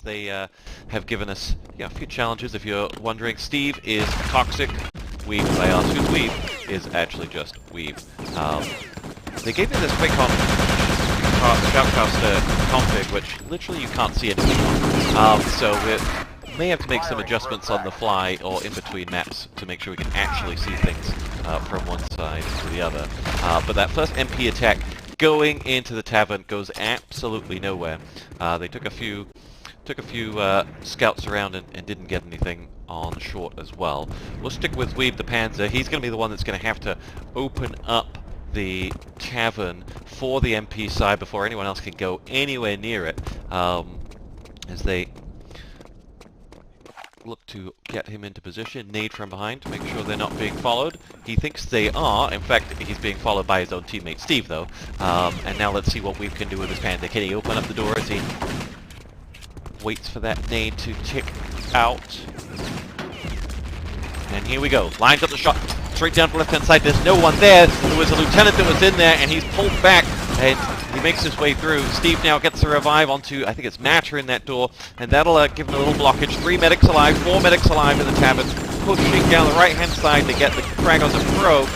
they have given us a few challenges. If you're wondering, Steve is toxic. Weeb, if I ask who's Weeb, is actually just Weeb. They gave me this QuakeCon Shoutcaster config, which literally you can't see anything on. So we may have to make some adjustments on the fly or in between maps to make sure we can actually see things from one side to the other. But that first MP attack going into the tavern goes absolutely nowhere. They took a few scouts around and didn't get anything on short as well. We'll stick with Weeb the Panzer. He's going to be the one that's going to have to open up the tavern for the MP side before anyone else can go anywhere near it, as they look to get him into position. Nade from behind to make sure they're not being followed. He thinks they are. In fact, he's being followed by his own teammate Steve, though. And now let's see what Weeb can do with his Panther. Can he open up the door as he waits for that nade to tick out? And here we go. Lines up the shot straight down to the left-hand side. There's no one there. There was a lieutenant that was in there, and he's pulled back, and he makes his way through. Steve now gets a revive onto, I think it's Matter in that door, and that'll give him a little blockage. 3 medics alive, 4 medics alive in the tavern, pushing down the right-hand side to get the frag on the Pro.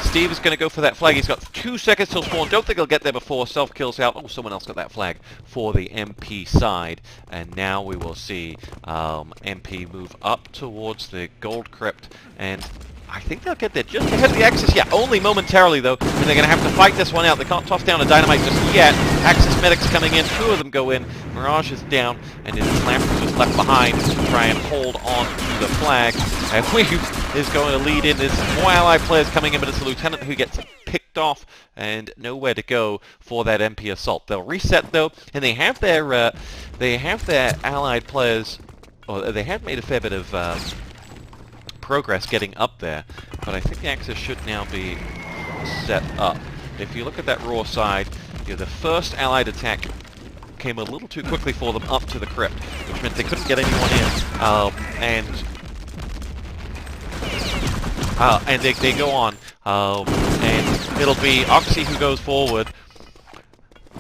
Steve is going to go for that flag. He's got 2 seconds till spawn. Don't think he'll get there before self-kills out. Oh, someone else got that flag for the MP side. And now we will see MP move up towards the gold crypt. And I think they'll get there just ahead of the Axis. Yeah, only momentarily, though. And they're going to have to fight this one out. They can't toss down a dynamite just yet. Axis medics coming in. 2 of them go in. Mirage is down. And it is Lamp just left behind to try and hold on to the flag. And Weeb is going to lead in. There's more allied players coming in, but it's a lieutenant who gets picked off and nowhere to go for that MP assault. They'll reset, though, and they have their allied players, or they have made a fair bit of progress getting up there, but I think the Axis should now be set up. If you look at that raw side, the first allied attack came a little too quickly for them up to the crypt, which meant they couldn't get anyone in, and they go on, and it'll be Oxy who goes forward,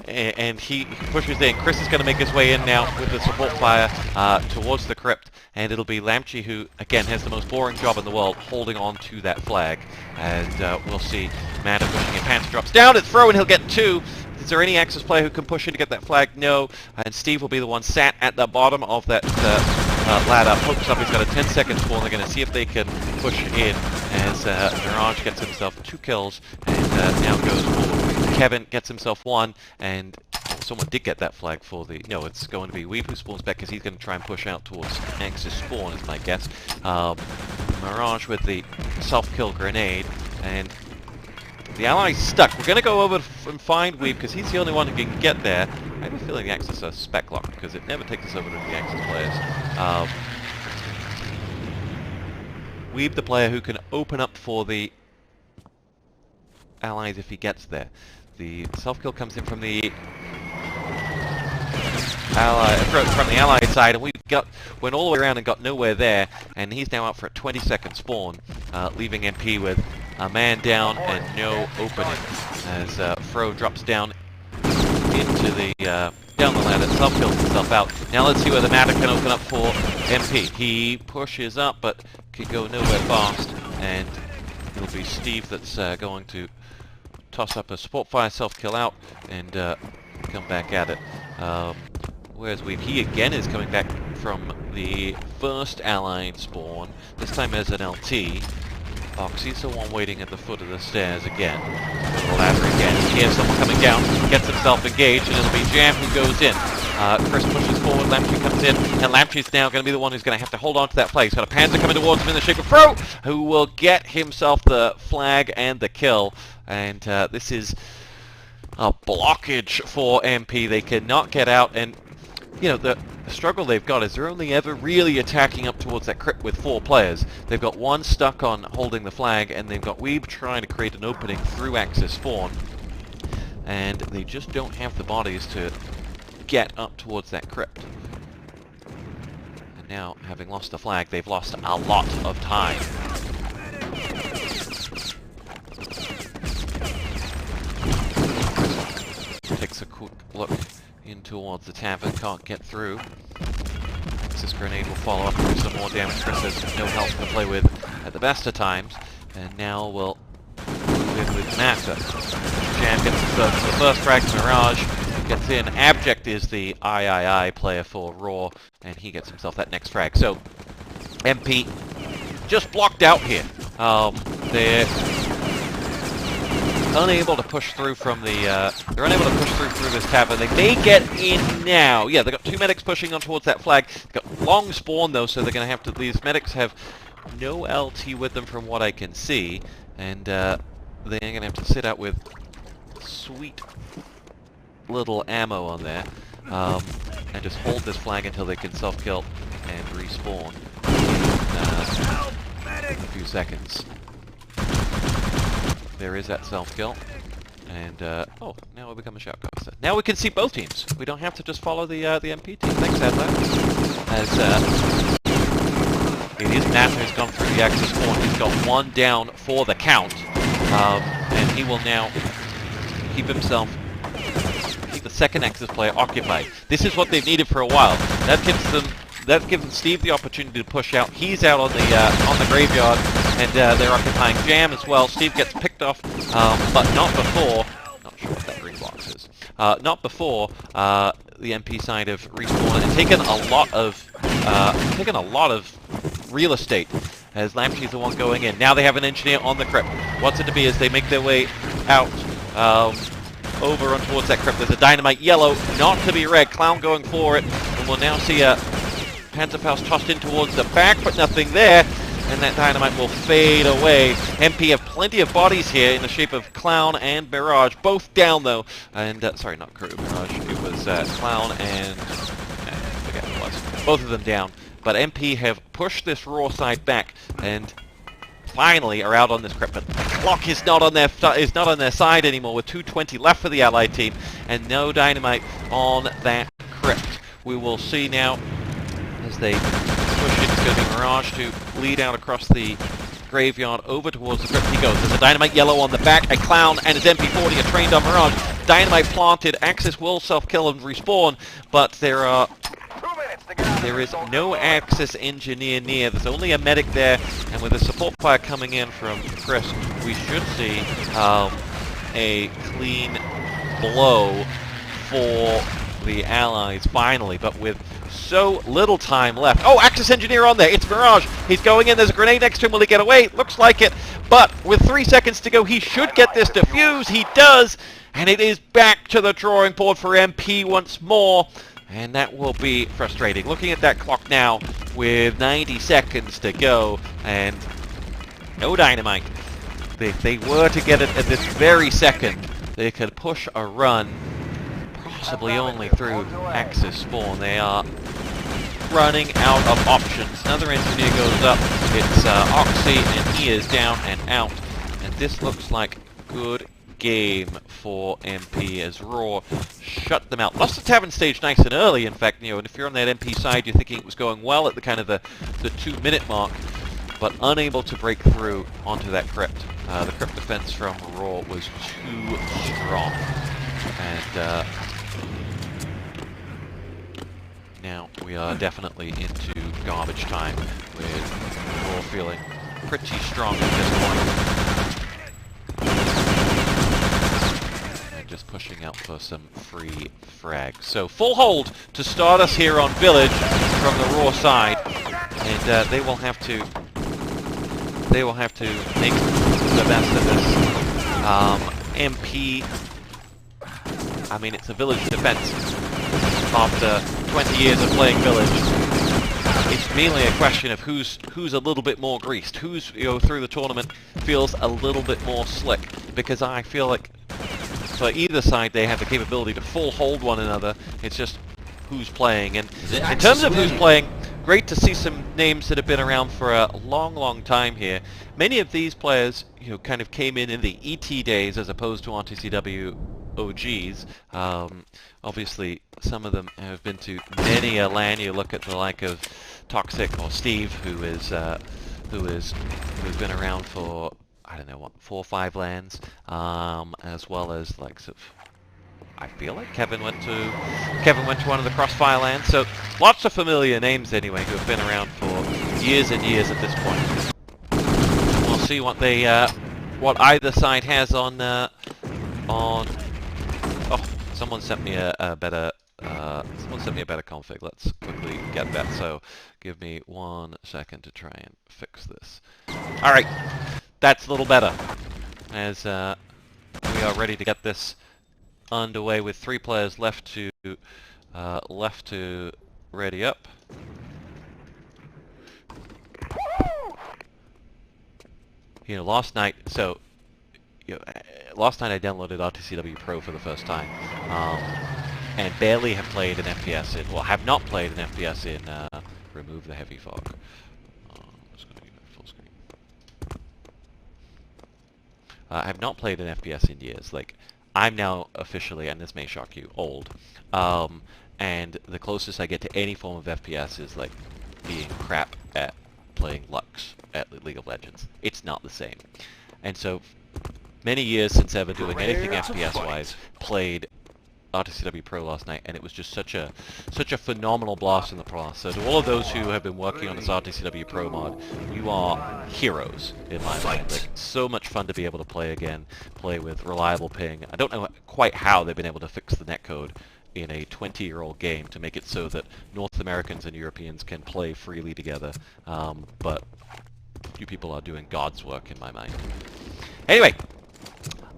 and he pushes in. Chris is going to make his way in now with the support fire towards the crypt, and it'll be Lamchi who, again, has the most boring job in the world, holding on to that flag. And we'll see Matter pushing in. Panther drops down, it's throw, and he'll get 2. Is there any Axis player who can push in to get that flag? No. And Steve will be the one sat at the bottom of that ladder, pokes up. He's got a 10-second spawn. They're going to see if they can push in as Mirage gets himself 2 kills and now goes forward. Kevin gets himself 1, and someone did get that flag for the... No, it's going to be Weeb who spawns back because he's going to try and push out towards Axis spawn, is my guess. Mirage with the self-kill grenade, and the Allies stuck. We're going to go over and find Weeb because he's the only one who can get there. I have a feeling the Axis are spec locked because it never takes us over to the Axis players. Weeb the player who can open up for the Allies if he gets there. The self-kill comes in from the Allied side, and went all the way around and got nowhere there, and he's now out for a 20-second spawn, leaving MP with a man down and no opening as Fro drops down into the down the ladder, self-kills himself out. Now let's see whether Matter can open up for MP. He pushes up, but can go nowhere fast, and it'll be Steve that's going to toss up a support fire, self-kill out, and come back at it. Whereas Weeb, he again is coming back from the first Allied spawn, this time as an LT. Oxy's the one waiting at the foot of the stairs again. The ladder again. He has someone coming down, gets himself engaged, and it'll be Jam who goes in. Chris pushes forward, Lamchi comes in, and Lamchi's now going to be the one who's going to have to hold on to that flag. He's got a Panzer coming towards him in the shape of Fro, who will get himself the flag and the kill. And this is a blockage for MP. They cannot get out, and you know, the struggle they've got is they're only ever really attacking up towards that crypt with 4 players. They've got 1 stuck on holding the flag, and they've got Weeb trying to create an opening through Axis spawn. And they just don't have the bodies to get up towards that crypt. And now, having lost the flag, they've lost a lot of time. Takes a quick look in towards the tavern, can't get through. Axis grenade will follow up with some more damage. Chris has no health to play with at the best of times. And now we'll move in with Master. Jam gets the first frag. Mirage gets in. Abject is the III player for Raw, and he gets himself that next frag. So MP just blocked out here. They're unable to push through from the. They're unable to push through this tavern. They may get in now. Yeah, they've got two medics pushing on towards that flag. They've got long spawn though, so they're going to have to. These medics have no LT with them from what I can see, and they're going to have to sit out with sweet little ammo on there, and just hold this flag until they can self-kill and respawn in a few seconds. There is that self-kill, and oh, now we become a shoutcaster. Now we can see both teams. We don't have to just follow the MP team. Thanks, Adlad. As it is Nat who's gone through the Axis spawn. He's got one down for the count, and he will now keep himself, keep the second Axis player occupied. This is what they've needed for a while. That gives Steve the opportunity to push out. He's out on the graveyard, and they're occupying Jam as well. Steve gets picked off, but not before. Not sure what that green box is. Not before the MP side have respawned and taken a lot of real estate, as Lamshy's the one going in. Now they have an engineer on the crypt. What's it to be as they make their way out over and towards that crypt. There's a dynamite yellow, not to be red. Clown going for it, and we'll now see a Panzerfaust tossed in towards the back, but nothing there, and that dynamite will fade away. MP have plenty of bodies here in the shape of Clown and Mirage, both down though, and sorry, not Crew, Mirage, it was Clown and I forget who it was. Both of them down. But MP have pushed this Raw side back and finally are out on this crypt. But the clock is not on their side anymore, with 2:20 left for the Allied team and no dynamite on that crypt. We will see now as they push it. It's going to be Mirage to lead out across the graveyard over towards the crypt. He goes. There's a dynamite yellow on the back. A Clown and his MP40 are trained on Mirage. Dynamite planted. Axis will self-kill and respawn, but there is no Axis engineer near. There's only a medic there, and with a support fire coming in from Chris, we should see a clean blow for the Allies finally, but with so little time left. Oh, Axis engineer on there. It's Mirage. He's going in. There's a grenade next to him. Will he get away? Looks like it. But with 3 seconds to go, he should get this defuse. He does. And it is back to the drawing board for MP once more. And that will be frustrating. Looking at that clock now with 90 seconds to go and no dynamite. If they were to get it at this very second, they could push a run, possibly only through Axis spawn. They are running out of options. Another engineer goes up. It's Oxy, and he is down and out. And this looks like good game for MP as Raw shut them out. Lost the tavern stage nice and early, in fact, you know, and if you're on that MP side, you're thinking it was going well at the kind of the 2-minute mark, but unable to break through onto that crypt. The crypt defense from Raw was too strong, and now we are definitely into garbage time, with Raw feeling pretty strong at this point. Just pushing out for some free frags. So full hold to start us here on Village from the Raw side, and they will have to make the best of this. MP, I mean, it's a Village defense. After 20 years of playing Village, it's mainly a question of who's a little bit more greased, who's, you know, through the tournament feels a little bit more slick, because I feel like for either side they have the capability to full hold one another. It's just who's playing. And in terms of who's playing, great to see some names that have been around for a long time here. Many of these players, you know, kind of came in the ET days as opposed to RtCW OGs. Obviously, some of them have been to many a LAN. You look at the like of Toxic or Steve, who's been around for, I don't know, what, 4 or 5 LANs, as well as like sort of, I feel like Kevin went to one of the Crossfire lands. So lots of familiar names anyway, who have been around for years and years at this point. We'll see what they what either side has on. Oh, someone sent me a better. Someone sent me a better config. Let's quickly get that. So give me 1 second to try and fix this. All right, that's a little better. As we are ready to get this underway with 3 players left to ready up. You know, last night. So. Last night I downloaded RtCW Pro for the first time, and barely have played an FPS in, well, have not played an FPS in, remove the heavy fog. I'm just going to give it full screen. I have not played an FPS in years. Like, I'm now officially, and this may shock you, old, and the closest I get to any form of FPS is, like, being crap at playing Lux at League of Legends. It's not the same. And so, many years since ever doing anything FPS-wise, played RtCW Pro last night, and it was just such a phenomenal blast in the past. So to all of those who have been working on this RtCW Pro mod, you are heroes in my mind. Like, so much fun to be able to play again, play with reliable ping. I don't know quite how they've been able to fix the netcode in a 20-year-old game to make it so that North Americans and Europeans can play freely together, but you people are doing God's work in my mind. Anyway,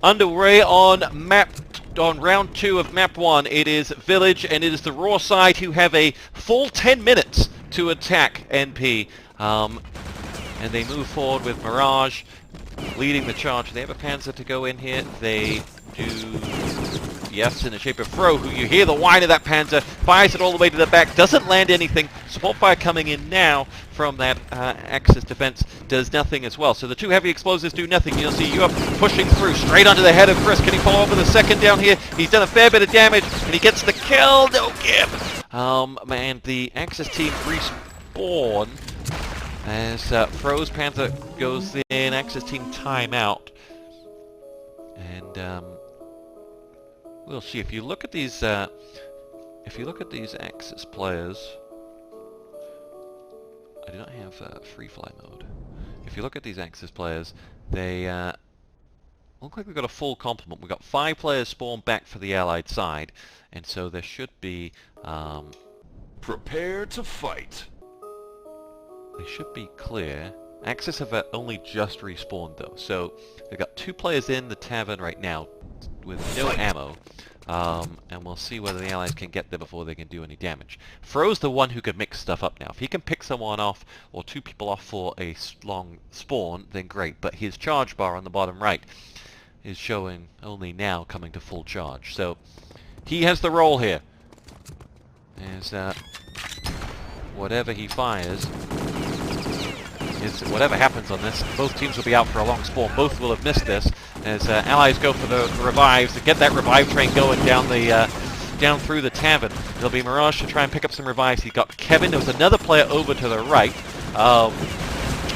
underway on round 2 of map 1. It is Village, and it is the Raw side who have a full 10 minutes to attack NP. And they move forward with Mirage leading the charge. They have a Panzer to go in here. They do, yes, in the shape of Fro, who you hear the whine of that Panzer, fires it all the way to the back, doesn't land anything. Support fire coming in now from that Axis defense does nothing as well. So the 2 heavy explosives do nothing. You'll see Europe pushing through straight onto the head of Chris. Can he follow up with a second down here? He's done a fair bit of damage, and he gets the kill. No give. Man, the Axis team respawn as Fro's Panther goes in. Axis team timeout, and we'll see. If you look at these, Axis players. I do not have free fly mode. If you look at these Axis players, they look like we've got a full complement. We've got 5 players spawned back for the Allied side, and so there should be prepare to fight. They should be clear. Axis have only just respawned though, so they've got 2 players in the tavern right now with no ammo. And we'll see whether the Allies can get there before they can do any damage. Fro's the one who could mix stuff up now. If he can pick someone off, or 2 people off for a long spawn, then great. But his charge bar on the bottom right is showing only now coming to full charge. So he has the role here. As whatever he fires, whatever happens on this, both teams will be out for a long spawn. Both will have missed this, as Allies go for the revives to get that revive train going down through the tavern. There'll be Mirage to try and pick up some revives. He got Kevin. There was another player over to the right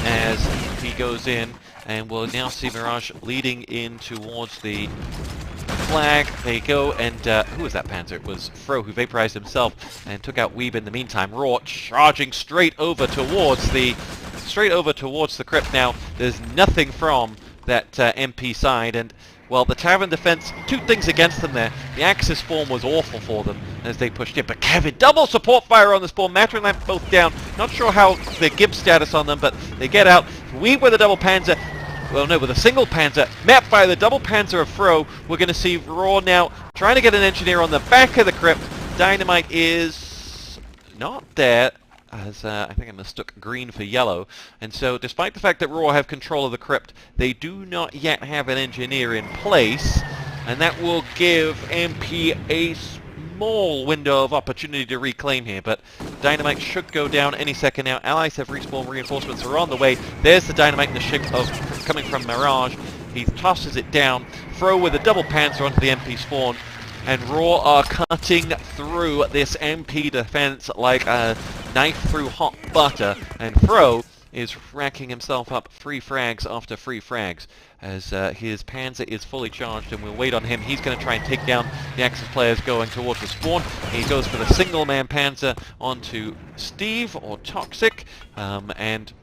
as he goes in, and we'll now see Mirage leading in towards the flag. They go, and who was that Panzer? It was Fro, who vaporized himself and took out Weeb in the meantime. Raw charging straight over towards the crypt now. There's nothing from that MP side, and well, the Tavern defense, 2 things against them there. The Axis spawn was awful for them as they pushed in, but Kevin, double support fire on the spawn. Matter and Lamp both down. Not sure how the Gibbs status on them, but they get out. Weeb with a double Panzer. Well, no, with a single Panzer. Mapped by the double Panzer of Fro. We're going to see Raw now trying to get an engineer on the back of the crypt. Dynamite is not there, as I think I mistook green for yellow. And so, despite the fact that Raw have control of the crypt, they do not yet have an engineer in place. And that will give MP a small window of opportunity to reclaim here. But Dynamite should go down any second now. Allies have respawn, reinforcements are on the way. There's the Dynamite in the shape of coming from Mirage. He tosses it down. Fro with a double Panzer onto the MP spawn. And Raw are cutting through this MP defense like a knife through hot butter. And Fro is racking himself up free frags after free frags. as his Panzer is fully charged, and we'll wait on him. He's going to try and take down the Axis players going towards the spawn. He goes for the single-man Panzer onto Steve or Toxic, and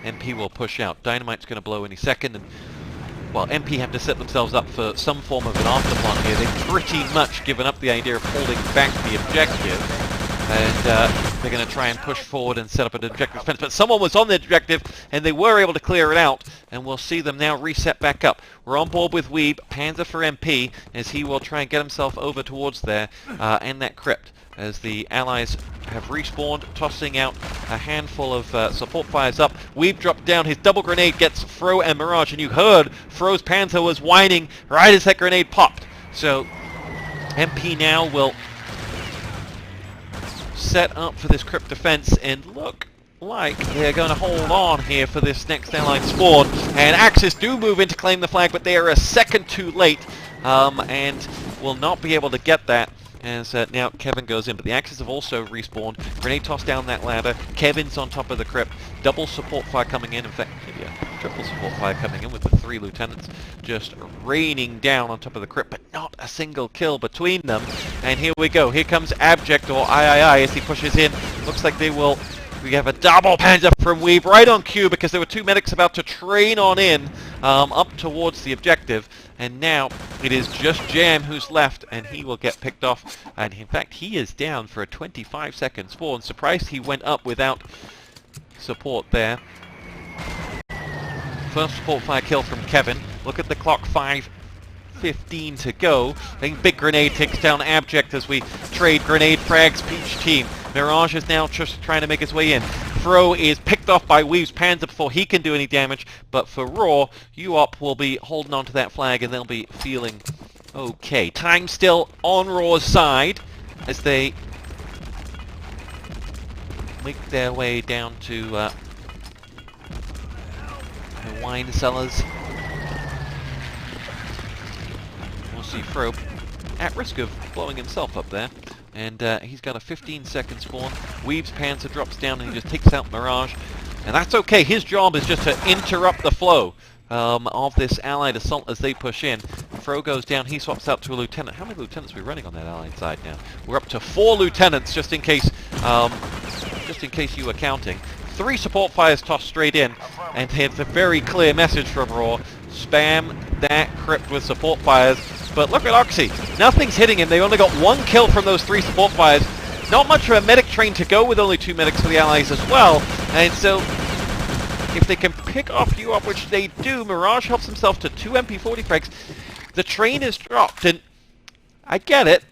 MP will push out. Dynamite's going to blow any second, and well, MP have to set themselves up for some form of an afterplant here. They've pretty much given up the idea of holding back the objective. And they're going to try and push forward and set up an objective defense. But someone was on the objective, and they were able to clear it out. And we'll see them now reset back up. We're on board with Weeb, Panzer for MP, as he will try and get himself over towards there and that crypt. As the Allies have respawned, tossing out a handful of support fires up. Weeb dropped down. His double grenade gets Fro and Mirage. And you heard Fro's Panzer was whining right as that grenade popped. So MP now will set up for this crypt defense and look like they're going to hold on here for this next Allied spawn. And Axis do move in to claim the flag, but they are a second too late and will not be able to get that as now Kevin goes in. But the Axis have also respawned. Grenade toss down that ladder. Kevin's on top of the crypt. Double support fire coming in. In fact, maybe a triple support fire coming in with the 3 lieutenants just raining down on top of the crypt, but not a single kill between them. And here we go. Here comes Abject or III as he pushes in. Looks like they will. We have a double Panzer from Weeb right on cue because there were 2 medics about to train on in up towards the objective. And now it is just Jam who's left, and he will get picked off. And in fact, he is down for a 25-second spawn. Surprised he went up without support there. First support fire kill from Kevin. Look at the clock, 5:15 to go. A big grenade takes down Abject as we trade grenade frags each team. Mirage is now just trying to make his way in. Fro is picked off by Weave's Panzer before he can do any damage, but for Raw, UOP will be holding on to that flag and they'll be feeling okay. Time still on Raw's side as they make their way down to the wine cellars. We'll see Fro at risk of blowing himself up there. And he's got a 15-second spawn. Weave's Panzer drops down and he just takes out Mirage. And that's okay. His job is just to interrupt the flow of this Allied assault as they push in. Fro goes down. He swaps out to a lieutenant. How many lieutenants are we running on that Allied side now? We're up to 4 lieutenants, just in case you were counting. 3 support fires tossed straight in. And it's a very clear message from Raw. Spam that crypt with support fires. But look at Oxy. Nothing's hitting him. They only got 1 kill from those 3 support fires. Not much of a medic train to go with only 2 medics for the Allies as well. And so, if they can pick off UOP, which they do, Mirage helps himself to 2 MP40 frags. The train is dropped, and I get it.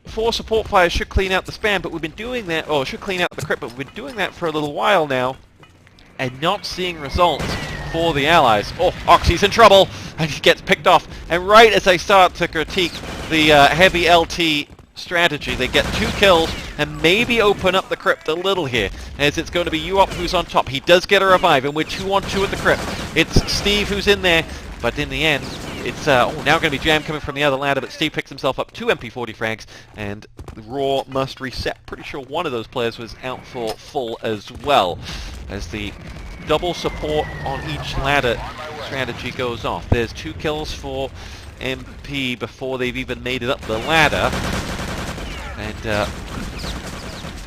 4 support fires should clean out the spam, but we've been doing that, or should clean out the crypt, but we've been doing that for a little while now, and not seeing results for the Allies. Oh, Oxy's in trouble, and he gets picked off. And right as I start to critique the heavy LT strategy, they get 2 kills and maybe open up the crypt a little here, as it's going to be UOP who's on top. He does get a revive, and we're 2 on 2 at the crypt. It's Steve who's in there, but in the end, it's now going to be Jam coming from the other ladder, but Steve picks himself up 2 MP40 frags, and Raw must reset. Pretty sure one of those players was out for full as well, as the double support on each ladder strategy goes off. There's 2 kills for MP before they've even made it up the ladder. And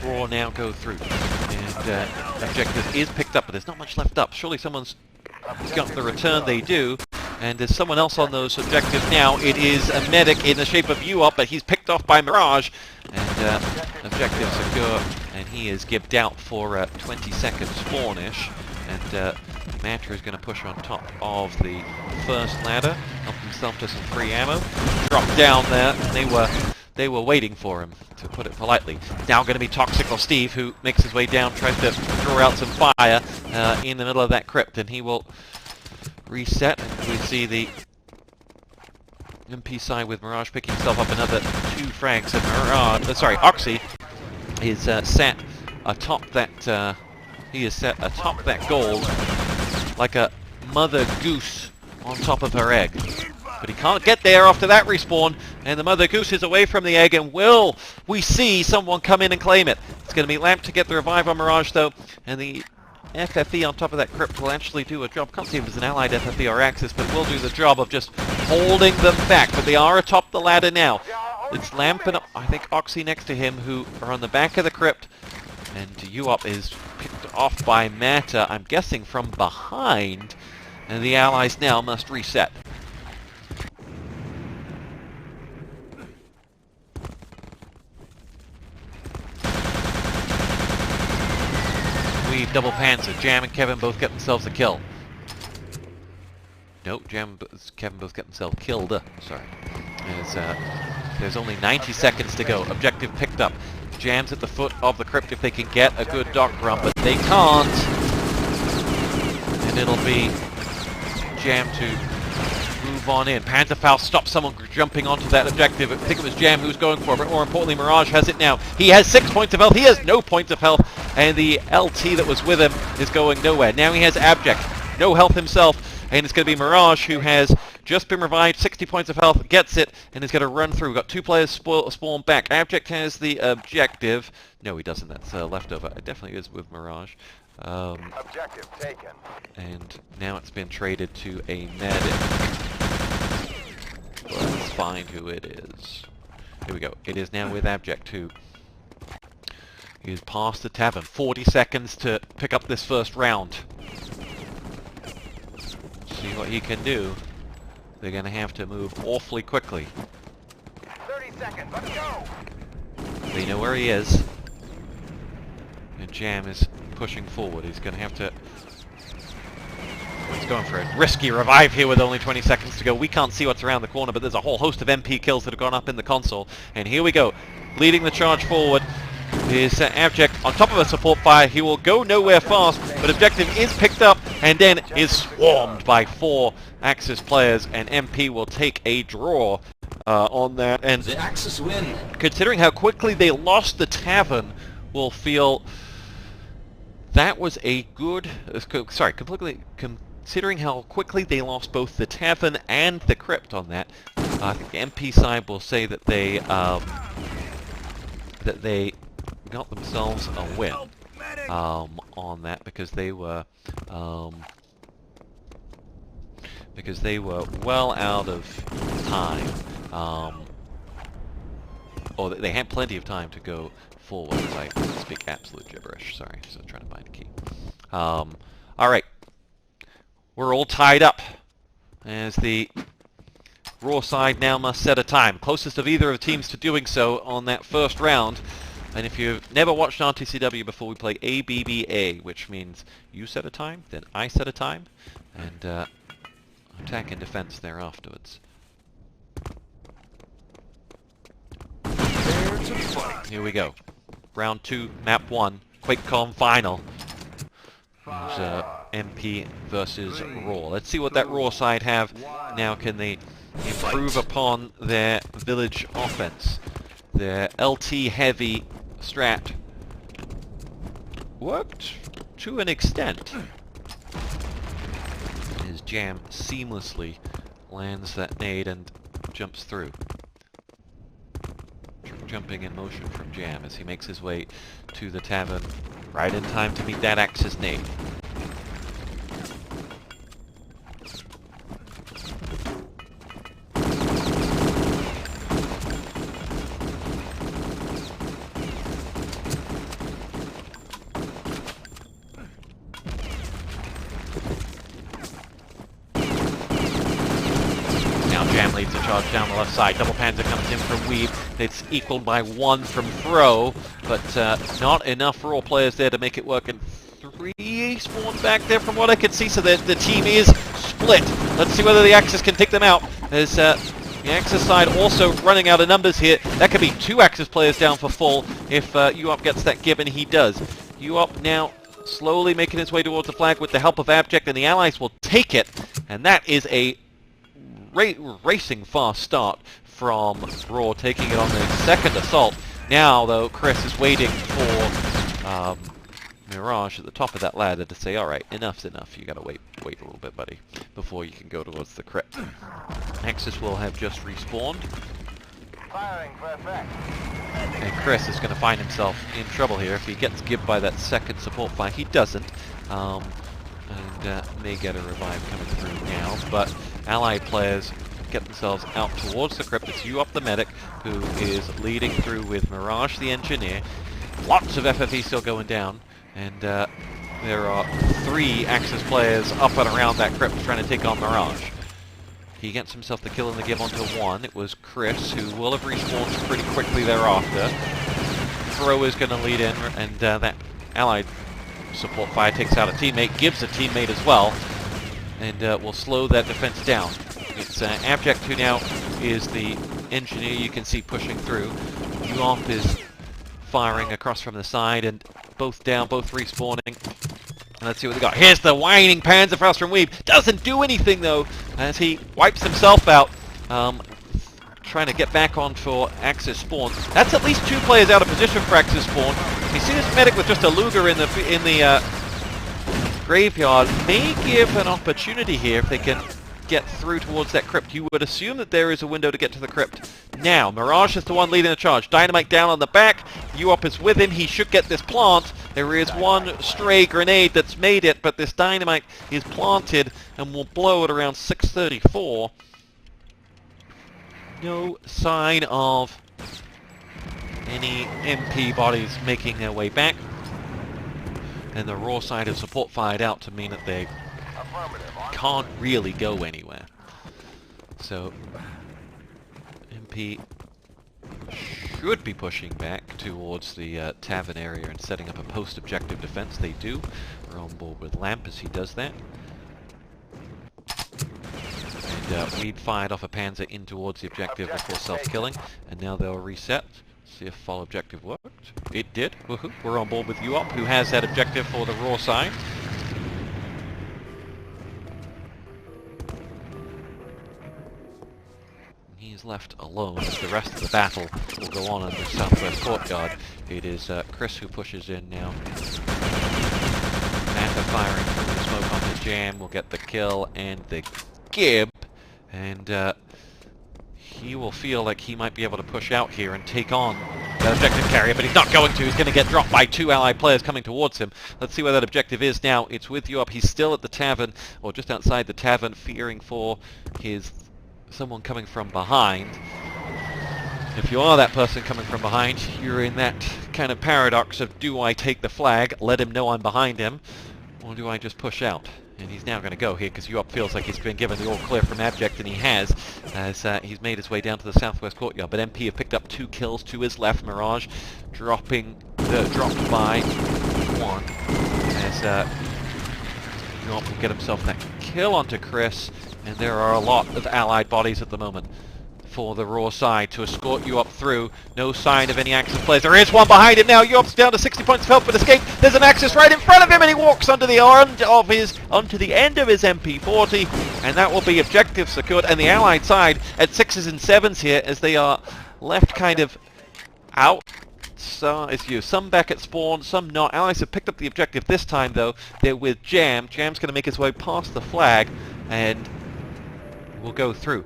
Raw now go through. And objective is picked up, but there's not much left up. Surely someone's got the return. They do. And there's someone else on those objectives now. It is a medic in the shape of UOP, but he's picked off by Mirage. And objective secure. And he is gibbed out for 20 seconds spawn-ish. And Matra is going to push on top of the first ladder, help himself to some free ammo, drop down there, and they were waiting for him, to put it politely. Now going to be Toxic or Steve, who makes his way down, tries to draw out some fire in the middle of that crypt, and he will reset. And we see the MP side with Mirage picking himself up another 2 frags, and Oxy is set atop that. He is set atop that gold like a mother goose on top of her egg. But he can't get there after that respawn, and the mother goose is away from the egg, and will we see someone come in and claim it? It's going to be Lamp to get the revive on Mirage, though, and the FFE on top of that crypt will actually do a job. Can't see if it's an allied FFE or Axis, but it will do the job of just holding them back. But they are atop the ladder now. It's Lamp and I think Oxy next to him who are on the back of the crypt. And UOP is picked off by Mata, I'm guessing from behind. And the allies now must reset. We've double panzer. Jam and Kevin both get themselves a kill. Nope, Jam and Kevin both get themselves killed. Sorry. There's only 90 seconds to go. Objective picked up. Jam's at the foot of the crypt if they can get a good dock run, but they can't. And it'll be Jam to move on in. Panzerfaust stops someone jumping onto that objective. I think it was Jam who's going for it, but more importantly, Mirage has it now. He has 6 points of health. He has no points of health, and the LT that was with him is going nowhere. Now he has Abject. No health himself, and it's going to be Mirage who has just been revived, 60 points of health, gets it, and is going to run through. We've got 2 players spawn back. Abject has the objective. No, he doesn't. That's leftover. It definitely is with Mirage. Objective taken. And now it's been traded to a medic. Let's find who it is. Here we go. It is now with Abject, who is past the tavern. 40 seconds to pick up this first round. See what he can do. They're going to have to move awfully quickly. 30 seconds, let's go! They know where he is. And Jam is pushing forward. He's going to have to... He's going for a risky revive here with only 20 seconds to go. We can't see what's around the corner, but there's a whole host of MP kills that have gone up in the console. And here we go. Leading the charge forward is Abject on top of a support fire. He will go nowhere fast, but Objective is picked up and then is swarmed by 4 Axis players, and MP will take a draw on that. And the Axis win. Considering how quickly they lost the tavern, will feel that was a good... Considering how quickly they lost both the tavern and the crypt on that, I think the MP side will say that they got themselves a win on that, because they were well out of time, or they had plenty of time to go forward. I speak absolute gibberish. Sorry, so I'm trying to find a key. All right, we're all tied up as the Raw side now must set a time. Closest of either of the teams to doing so on that first round. And if you've never watched RtCW before, we play ABBA, which means you set a time, then I set a time, and attack and defense there afterwards. Here we go. Round 2, map 1, QuakeCon final. There's MP versus Raw. Let's see what that Raw side have. Now can they improve upon their village offense? Their LT heavy strat worked to an extent. His Jam seamlessly lands that nade and jumps through. Jumping in motion from Jam as he makes his way to the tavern right in time to meet that Axis nade. Jam leads the charge down the left side. Double Panzer comes in from Weave. It's equaled by 1 from Throw, but not enough Raw players there to make it work. And 3 spawned back there from what I can see, so the team is split. Let's see whether the Axis can take them out. There's the Axis side also running out of numbers here. That could be 2 Axis players down for full if UOP gets that given. He does. UOP now slowly making his way towards the flag with the help of Abject, and the Allies will take it. And that is a racing fast start from Raw, taking it on the second assault. Now, though, Chris is waiting for Mirage at the top of that ladder to say, alright, enough's enough. You gotta wait a little bit, buddy, before you can go towards the crypt. Axis will have just respawned. Firing for effect. And Chris is going to find himself in trouble here if he gets gibbed by that second support fire. He doesn't. And may get a revive coming through now. But Allied players get themselves out towards the crypt. It's you up the medic who is leading through with Mirage the engineer. Lots of FFE still going down. And there are 3 Axis players up and around that crypt trying to take on Mirage. He gets himself the kill in the give onto 1. It was Chris, who will have respawned pretty quickly thereafter. Throw is going to lead in, and that Allied support fire takes out a teammate, gives a teammate as well, and will slow that defense down. It's Abject, who now is the engineer you can see pushing through. UOP is firing across from the side, and both down, both respawning. Let's see what they got. Here's the whining Panzerfaust from Weeb. Doesn't do anything, though, as he wipes himself out. Trying to get back on for Axis spawn. That's at least 2 players out of position for Axis spawn. You see this medic with just a Luger in the graveyard. May give an opportunity here if they can get through towards that crypt. You would assume that there is a window to get to the crypt. Now, Mirage is the one leading the charge. Dynamite down on the back. UOP is with him. He should get this plant. There is one stray grenade that's made it, but this dynamite is planted and will blow at around 6:34. No sign of any MP bodies making their way back. And the raw side of support fired out to mean that they can't really go anywhere. So MP should be pushing back towards the tavern area and setting up a post-objective defense. They do. We're on board with Lamp as he does that. And Weed fired off a Panzer in towards the objective before self-killing, and now they'll reset. See if fall objective worked. It did. Woohoo. We're on board with UOP, who has that objective for the raw side. He's left alone as the rest of the battle will go on in the southwest courtyard. It is Chris who pushes in now. Manta firing through the smoke on the Jam will get the kill and the gib, and he will feel like he might be able to push out here and take on that objective carrier, but he's not going to. He's going to get dropped by 2 Allied players coming towards him. Let's see where that objective is now. It's with UOP. He's still at the tavern, or just outside the tavern, fearing for someone coming from behind. If you are that person coming from behind, you're in that kind of paradox of, do I take the flag, let him know I'm behind him, or do I just push out? And he's now going to go here because UOP feels like he's been given the all clear from Abject, and he has, as he's made his way down to the southwest courtyard. But MP have picked up 2 kills to his left. Mirage dropped by 1 as UOP will get himself that kill onto Chris, and there are a lot of Allied bodies at the moment for the raw side to escort UOP through. No sign of any Axis players. There is one behind him now. UOP's down to 60 points of health but escape. There's an Axis right in front of him, and he walks onto the end of his MP40, and that will be objective secured. And the Allied side at 6s and 7s here, as they are left kind of out. So it's you. Some back at spawn, some not. Allies have picked up the objective this time, though. They're with Jam. Jam's going to make his way past the flag, and we'll go through.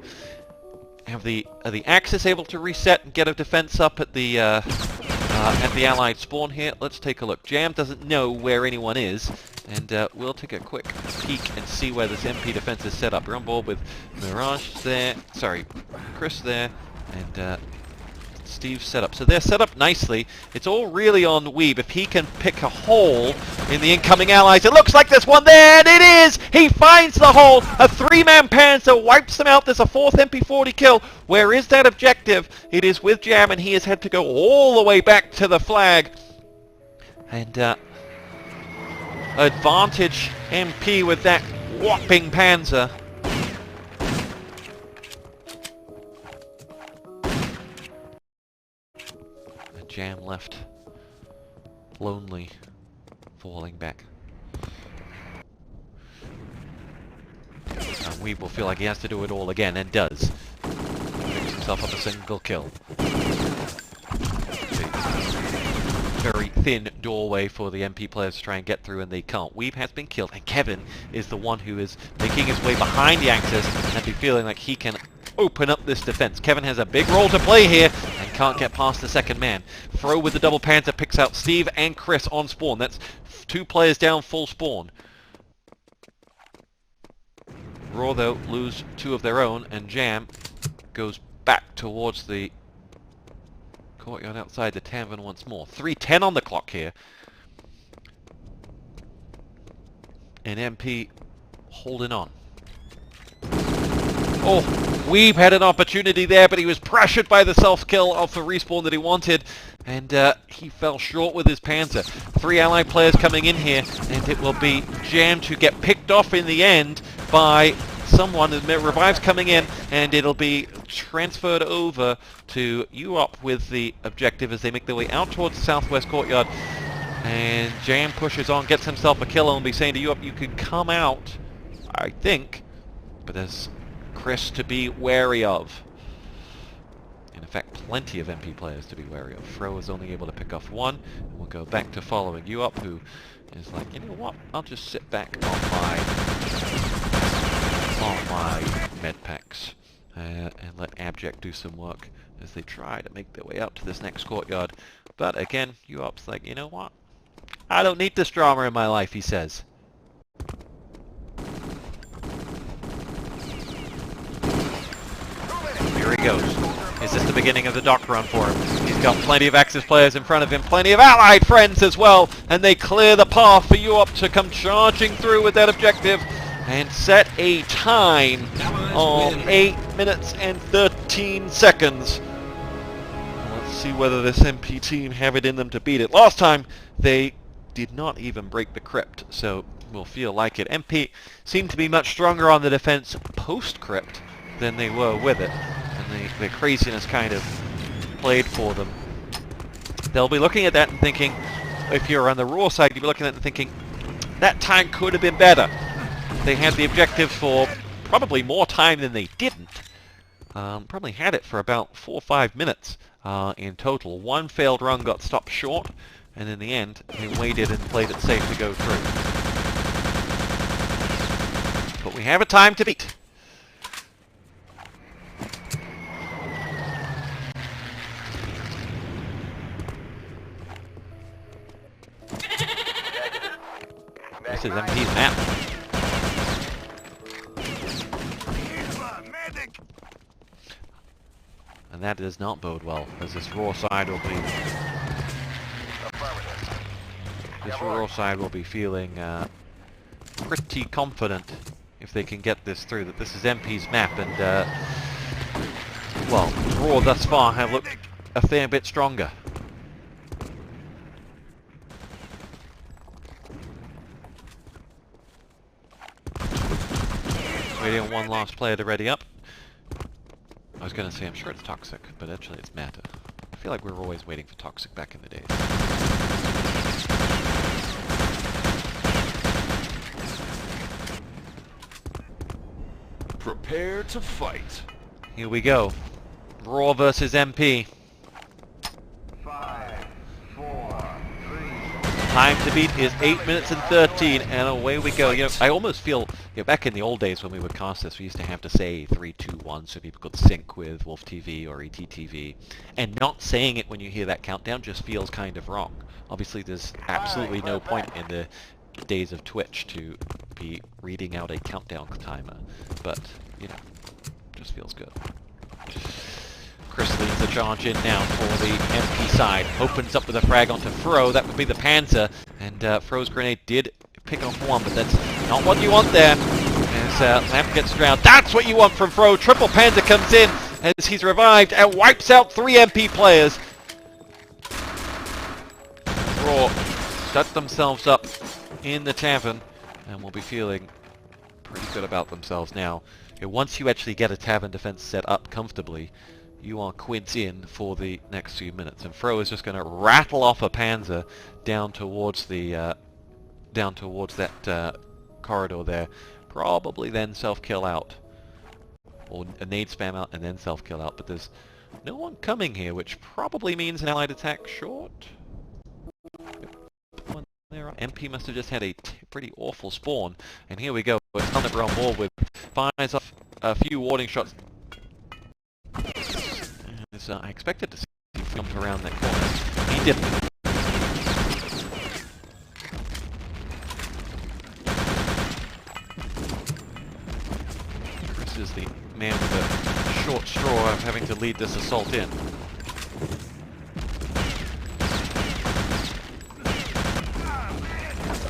Are the Axis able to reset and get a defense up at the Allied spawn here? Let's take a look. Jam doesn't know where anyone is, and we'll take a quick peek and see where this MP defense is set up. We're on board with Mirage there, Chris there, and Steve's set up. So they're set up nicely. It's all really on Weeb. If he can pick a hole in the incoming Allies, it looks like there's one there, and it is! He finds the hole! A 3-man Panzer wipes them out. There's a 4th MP40 kill. Where is that objective? It is with Jam, and he has had to go all the way back to the flag. And advantage MP with that whopping Panzer. Jam left lonely, falling back. And Weeb will feel like he has to do it all again, and does. Picks himself up a single kill. Very thin doorway for the MP players to try and get through, and they can't. Weeb has been killed, and Kevin is the one who is making his way behind the Axis and be feeling like he can open up this defense. Kevin has a big role to play here and can't get past the second man. Fro with the double Panther picks out Steve and Chris on spawn. That's 2 players down full spawn. Raw, though, lose 2 of their own, and Jam goes back towards the courtyard outside the tavern once more. 3:10 on the clock here. And MP holding on. Oh, Weeb had an opportunity there, but he was pressured by the self-kill off the respawn that he wanted, and he fell short with his Panzer. 3 allied players coming in here, and it will be Jam to get picked off in the end by someone. Revive's coming in, and it'll be transferred over to UOP with the objective as they make their way out towards the southwest courtyard. And Jam pushes on, gets himself a kill, and will be saying to UOP, you can come out, I think, but there's Chris to be wary of. In fact, plenty of MP players to be wary of. Fro is only able to pick off 1, and we'll go back to following UOP, who is like, you know what, I'll just sit back on my med packs and let Abject do some work as they try to make their way out to this next courtyard. But again, UOP's like, you know what, I don't need this drama in my life, he says. Here he goes. Is this the beginning of the dock run for him? He's got plenty of Axis players in front of him, plenty of allied friends as well, and they clear the path for UOP to come charging through with that objective and set a time of 8 minutes and 13 seconds. Let's see whether this MP team have it in them to beat it. Last time, they did not even break the crypt, so we'll feel like it. MP seemed to be much stronger on the defense post-crypt than they were with it, and the craziness kind of played for them. They'll be looking at that and thinking, if you're on the raw side, you'll be looking at it and thinking, that time could have been better. They had the objective for probably more time than they didn't. Probably had it for about 4 or 5 minutes in total. 1 failed run got stopped short, and in the end, they waited and played it safe to go through. But we have a time to beat. This is MP's map. And that does not bode well, as this raw side will be... This raw side will be feeling pretty confident if they can get this through, that this is MP's map, and well, raw thus far have looked a fair bit stronger. Waiting on 1 last player to ready up. I was going to say, I'm sure it's Toxic, but actually it's Mata. I feel like we were always waiting for Toxic back in the days. Prepare to fight. Here we go. Raw versus MP. 5, 4, 3. Time to beat is 8 minutes and 13, and away we go. You know, I almost feel, back in the old days when we would cast this, we used to have to say 3, 2, 1 so people could sync with Wolf TV or ETTV, and not saying it when you hear that countdown just feels kind of wrong. Obviously, there's absolutely no point in the days of Twitch to be reading out a countdown timer, but you know, just feels good. Chris leads the charge in now for the MP side. Opens up with a frag onto Fro. That would be the Panzer. And Fro's grenade did pick off 1, but that's not what you want there. As Lamp gets drowned. That's what you want from Fro. Triple Panzer comes in as he's revived and wipes out 3 MP players. Raw set themselves up in the tavern and will be feeling pretty good about themselves now. Once you actually get a tavern defense set up comfortably, you are quids in for the next few minutes, and Fro is just going to rattle off a Panzer down towards the that corridor there. Probably then self-kill out, or a nade spam out and then self-kill out. But there's no one coming here, which probably means an allied attack short. MP must have just had a pretty awful spawn, and here we go. It's on the ground ball with fires off a few warning shots. because I expected to see him jump around that corner. He didn't. Chris is the man with the short straw of having to lead this assault in.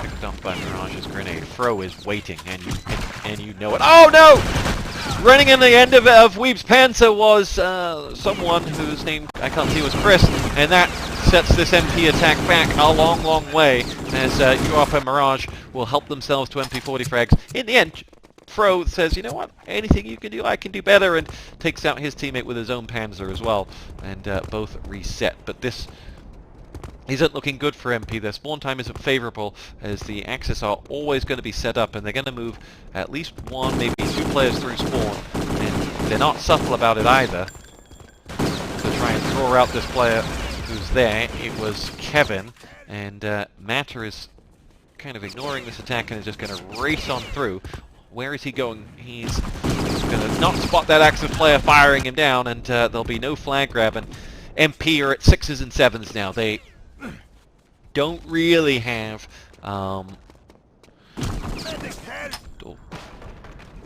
Picked up by Mirage's grenade. Fro is waiting, and you know it. Oh no! Running in the end of Weeb's Panzer was someone whose name I can't see was Chris, and that sets this MP attack back a long, long way, as UOP and Mirage will help themselves to MP40 frags. In the end, Fro says, you know what, anything you can do, I can do better, and takes out his teammate with his own Panzer as well, and both reset. But this isn't looking good for MP. Their spawn time isn't favorable, as the Axis are always going to be set up, and they're going to move at least one, maybe two players through spawn, and they're not subtle about it either. To try and throw out this player who's there, it was Kevin, and Matter is kind of ignoring this attack and is just going to race on through. Where is he going? He's going to not spot that Axis player firing him down, and there'll be no flag grab, and MP are at 6s and 7s now. They don't really have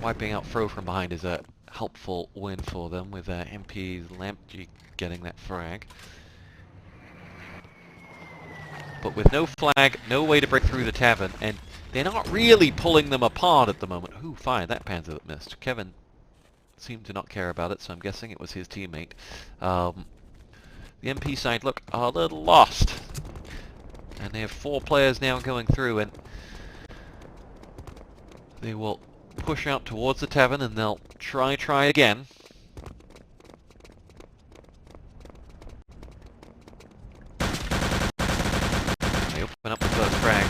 wiping out Fro from behind is a helpful win for them, with MP's Lampg getting that frag. But with no flag, no way to break through the tavern, and they're not really pulling them apart at the moment. Who fired that Panzer that missed? Kevin seemed to not care about it, so I'm guessing it was his teammate. The MP side look a little lost. And they have 4 players now going through, and they will push out towards the tavern, and they'll try again. They open up the first frag.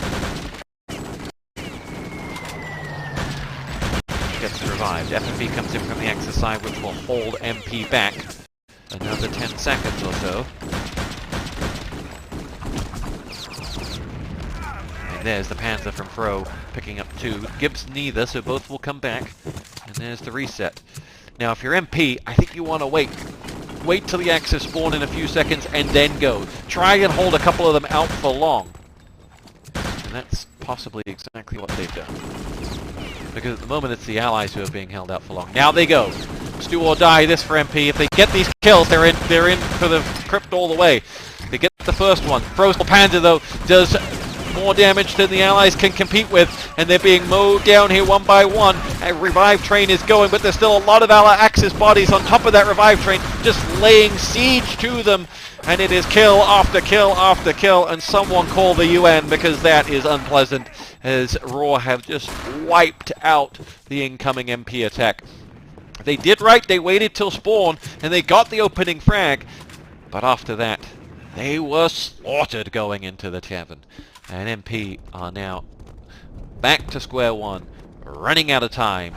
Gets revived. FMV comes in from the Axis side, which will hold MP back another 10 seconds or so. There's the Panzer from Fro, picking up 2. Gibbs neither, so both will come back. And there's the reset. Now, if you're MP, I think you want to wait. Wait till the Axis spawn in a few seconds and then go. Try and hold a couple of them out for long. And that's possibly exactly what they've done. Because at the moment it's the Allies who are being held out for long. Now they go. It's do or die this for MP. If they get these kills, they're in for the crypt all the way. They get the first one. Fro's Panzer, though, does more damage than the Allies can compete with, and they're being mowed down here one by one. A revive train is going, but there's still a lot of Ally Axis bodies on top of that revive train, just laying siege to them, and it is kill after kill after kill, and someone call the UN, because that is unpleasant, as Raw have just wiped out the incoming MP attack. They did right, they waited till spawn, and they got the opening frag, but after that, they were slaughtered going into the tavern. And MP are now back to square one, running out of time.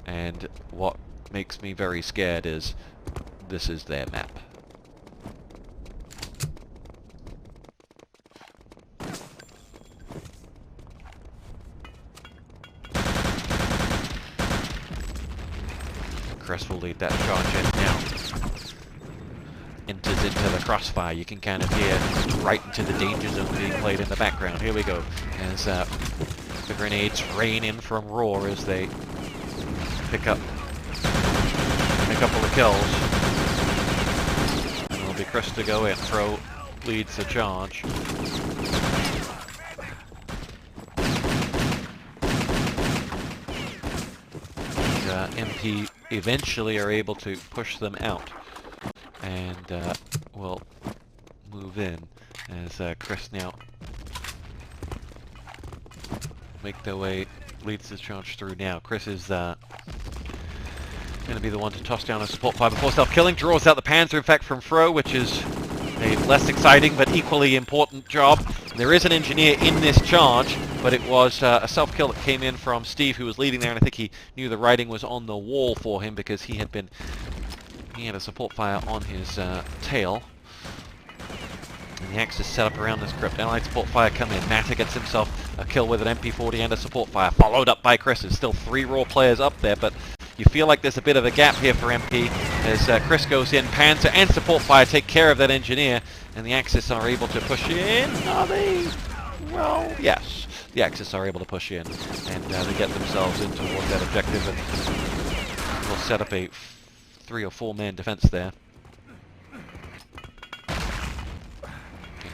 And what makes me very scared is this is their map. Chris will lead that charge in now. Enters into the crossfire. You can kind of hear right into the danger zone being played in the background. Here we go. As the grenades rain in from Roar as they pick up a couple of kills. And it'll be Chris to go in. Fro leads the charge. And MP eventually are able to push them out. And we'll move in as Chris now make their way, leads the charge through now. Chris is going to be the one to toss down a support fire before self-killing. Draws out the Panzer, in fact, from Fro, which is a less exciting but equally important job. There is an engineer in this charge, but it was a self-kill that came in from Steve, who was leading there, and I think he knew the writing was on the wall for him because he had a support fire on his tail. And the Axis set up around this crypt. Allied support fire come in. Matter gets himself a kill with an MP40 and a support fire, followed up by Chris. There's still 3 Raw players up there, but you feel like there's a bit of a gap here for MP. as Chris goes in. Panzer and support fire take care of that engineer, and the Axis are able to push in. Are they? Well, yes. The Axis are able to push in, and they get themselves in towards that objective, and will set up a 3 or 4 man defense there.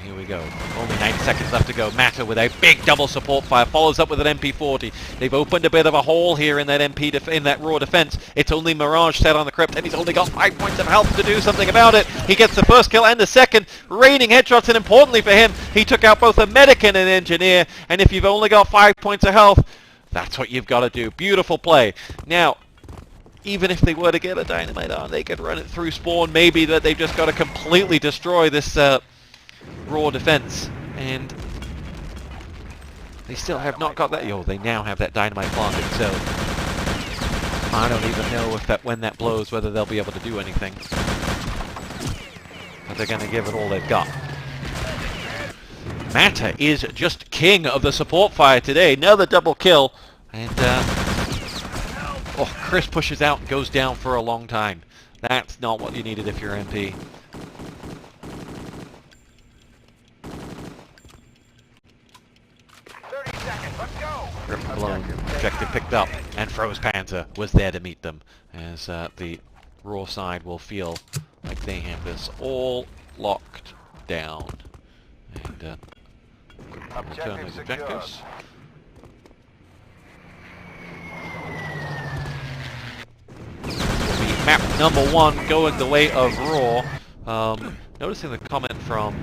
Here we go. Only 90 seconds left to go. Matter with a big double support fire follows up with an MP40. They've opened a bit of a hole here in that in that raw defense. It's only Mirage set on the crypt, and he's only got 5 points of health to do something about it. He gets the first kill and the second, raining headshots, and importantly for him, he took out both a medic and an engineer. And if you've only got 5 points of health, that's what you've got to do. Beautiful play. Now, even if they were to get a dynamite on, they could run it through spawn. Maybe that they've just got to completely destroy this raw defense, and they still have not got that. They now have that dynamite planted, so I don't even know if when that blows, whether they'll be able to do anything. But they're going to give it all they've got. Matter is just king of the support fire today. Another double kill, and Chris pushes out and goes down for a long time. That's not what you needed if you're MP. Grip blown, objective picked up, and Froze Panzer was there to meet them, as the raw side will feel like they have this all locked down. And return those objectives. This will be map number 1 going the way of raw. Noticing the comment from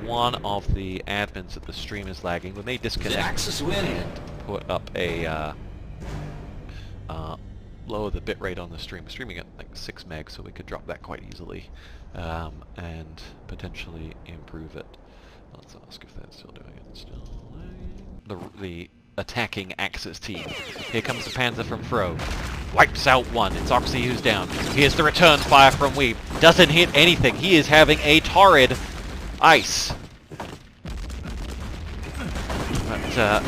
one of the admins that the stream is lagging. We may disconnect and put up a lower the bitrate on the stream. We're streaming at like 6 meg, so we could drop that quite easily and potentially improve it. Let's ask if they're still doing it. Still the attacking Axis team. Here comes the Panzer from Fro. Wipes out one. It's Oxy who's down. Here's the return fire from Weeb. Doesn't hit anything. He is having a torrid ice. But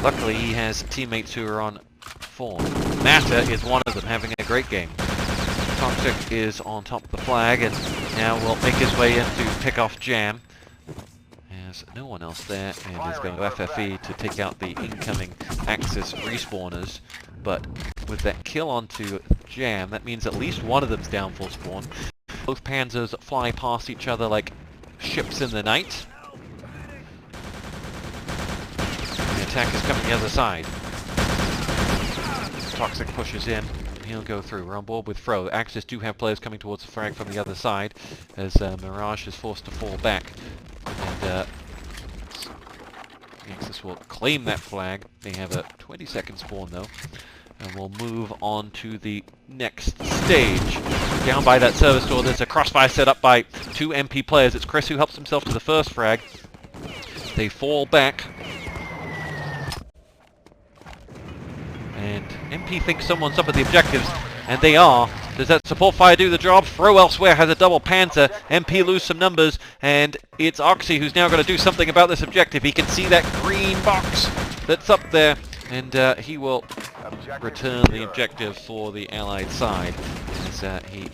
luckily he has teammates who are on form. Matter is one of them, having a great game. Toxic is on top of the flag and now will make his way in to pick off Jam. There's no one else there, and is going to FFE to take out the incoming Axis respawners. But with that kill onto Jam, that means at least one of them's down full spawn. Both Panzers fly past each other like ships in the night. The attack is coming the other side. Toxic pushes in. He'll go through. We're on board with Fro. Axis do have players coming towards the frag from the other side, as Mirage is forced to fall back. And Axis will claim that flag. They have a 20-second spawn though, and we'll move on to the next stage. Down by that service door, there's a crossfire set up by 2 MP players. It's Chris who helps himself to the first frag. They fall back, and MP thinks someone's up at the objectives, and they are. Does that support fire do the job? Fro elsewhere has a double Panzer. MP lose some numbers, and it's Oxy who's now going to do something about this objective. He can see that green box that's up there, and he will return the objective for the Allied side as he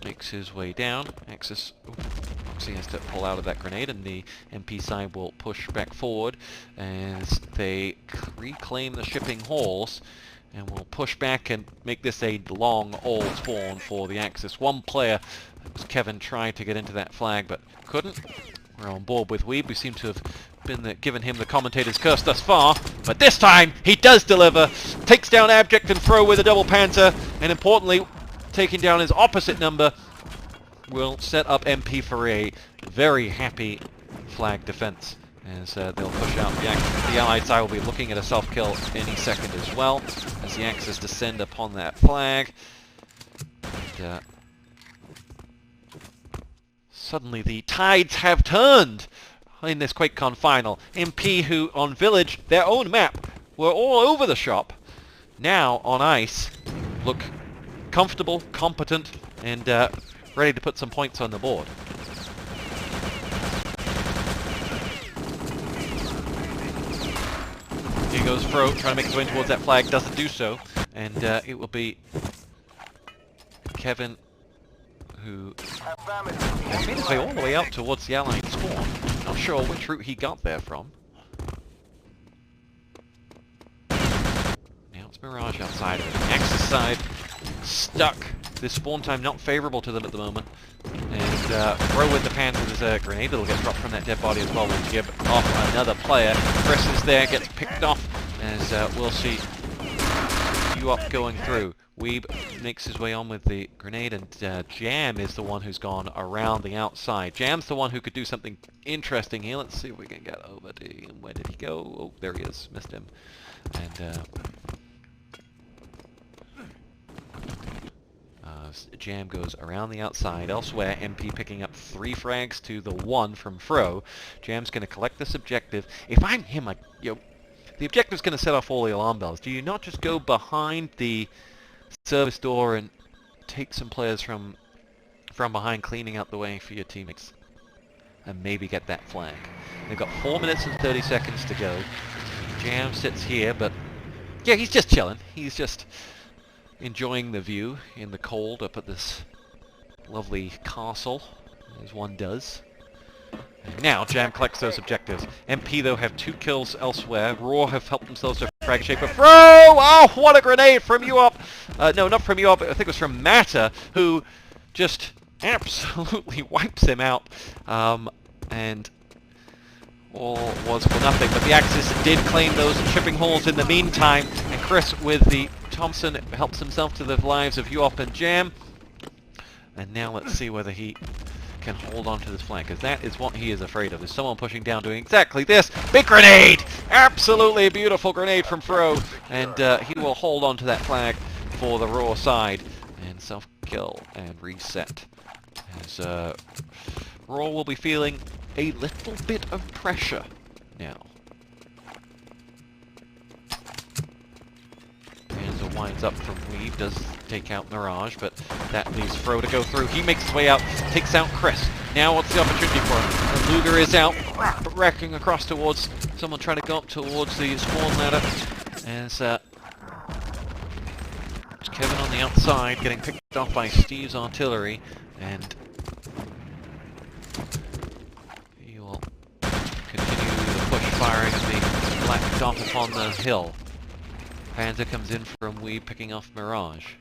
makes his way down. Oxy has to pull out of that grenade, and the MP side will push back forward as they reclaim the shipping halls. And we'll push back and make this a long old spawn for the Axis. One player, it was Kevin, tried to get into that flag but couldn't. We're on board with Weeb. We seem to have been given him the commentator's curse thus far, but this time he does deliver. Takes down Abject and Fro with a double Panzer, and importantly, taking down his opposite number will set up MP for a very happy flag defense. As they'll push out the Allied side will be looking at a self-kill any second as well, as the Axis descend upon that flag. And, suddenly the tides have turned in this QuakeCon final. MP, who on Village, their own map, were all over the shop, now on ice, look comfortable, competent, and ready to put some points on the board. Here goes Fro, trying to make his way towards that flag, doesn't do so, and it will be Kevin, who has made his way all the way out towards the Allied spawn. Not sure which route he got there from. Now it's Mirage outside of it. Axis side stuck. This spawn time not favorable to them at the moment. And Bro with the Panther, there's a grenade that'll get dropped from that dead body as well. We'll give off another player. Chris is there, gets picked off as we'll see you up going through. Weeb makes his way on with the grenade, and Jam is the one who's gone around the outside. Jam's the one who could do something interesting here. Let's see if we can get over to him. Where did he go? Oh, there he is. Missed him. And Jam goes around the outside. Elsewhere, MP picking up 3 frags to the 1 from Fro. Jam's going to collect this objective. If I'm him, the objective's going to set off all the alarm bells. Do you not just go behind the service door and take some players from behind, cleaning out the way for your teammates, and maybe get that flag? They've got 4 minutes and 30 seconds to go. Jam sits here, but yeah, he's just chilling. He's just enjoying the view in the cold up at this lovely castle, as one does. And now Jam collects those objectives. MP, though, have 2 kills elsewhere. Raw have helped themselves to frag shape. But Fro! Oh, what a grenade from you up! No, not from you up. I think it was from Matter, who just absolutely wipes him out. And all was for nothing. But the Axis did claim those shipping halls in the meantime. And Chris, with the Thompson, helps himself to the lives of Uop and Jam. And now let's see whether he can hold on to this flank, because that is what he is afraid of. There's someone pushing down doing exactly this. Big grenade! Absolutely beautiful grenade from Fro, and he will hold on to that flag for the Raw side and self-kill and reset. As Raw will be feeling a little bit of pressure now. Panzer winds up from Weave, does take out Mirage, but that leaves Fro to go through. He makes his way out, takes out Chris. Now what's the opportunity for him? And Luger is out, wrecking across towards someone trying to go up towards the spawn ladder. As Kevin on the outside getting picked off by Steve's artillery, and he will continue the push, firing at the black dot upon the hill. Panzer comes in from Weeb, picking off Mirage.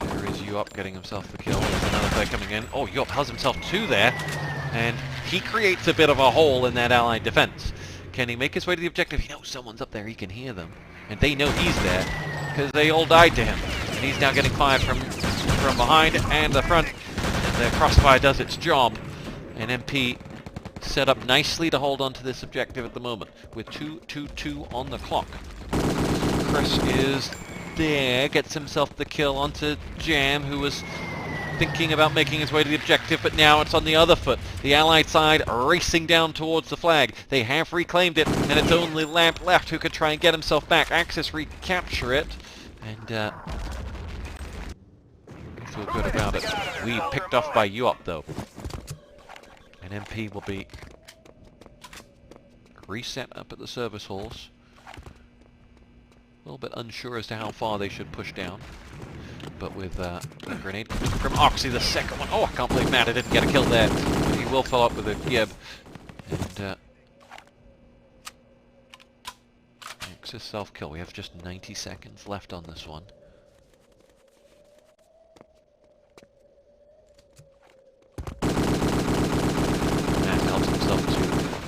There is Uop getting himself the kill. There's another player coming in. Oh, Uop has himself 2 there, and he creates a bit of a hole in that Allied defense. Can he make his way to the objective? He knows someone's up there, he can hear them. And they know he's there, because they all died to him. And he's now getting fired from behind and the front, and the crossfire does its job. And MP set up nicely to hold on to this objective at the moment, with 2:22 on the clock. Chris is there, gets himself the kill onto Jam, who was thinking about making his way to the objective, but now it's on the other foot. The Allied side racing down towards the flag. They have reclaimed it, and it's only Lamp left who could try and get himself back. Axis recapture it, and feel good about it. We picked off by Uop, though. And MP will be reset up at the service halls. A little bit unsure as to how far they should push down. But with a grenade coming from Oxy, the second one. Oh, I can't believe Matter didn't get a kill there. But he will follow up with a Gib. And Axis self-kill. We have just 90 seconds left on this one.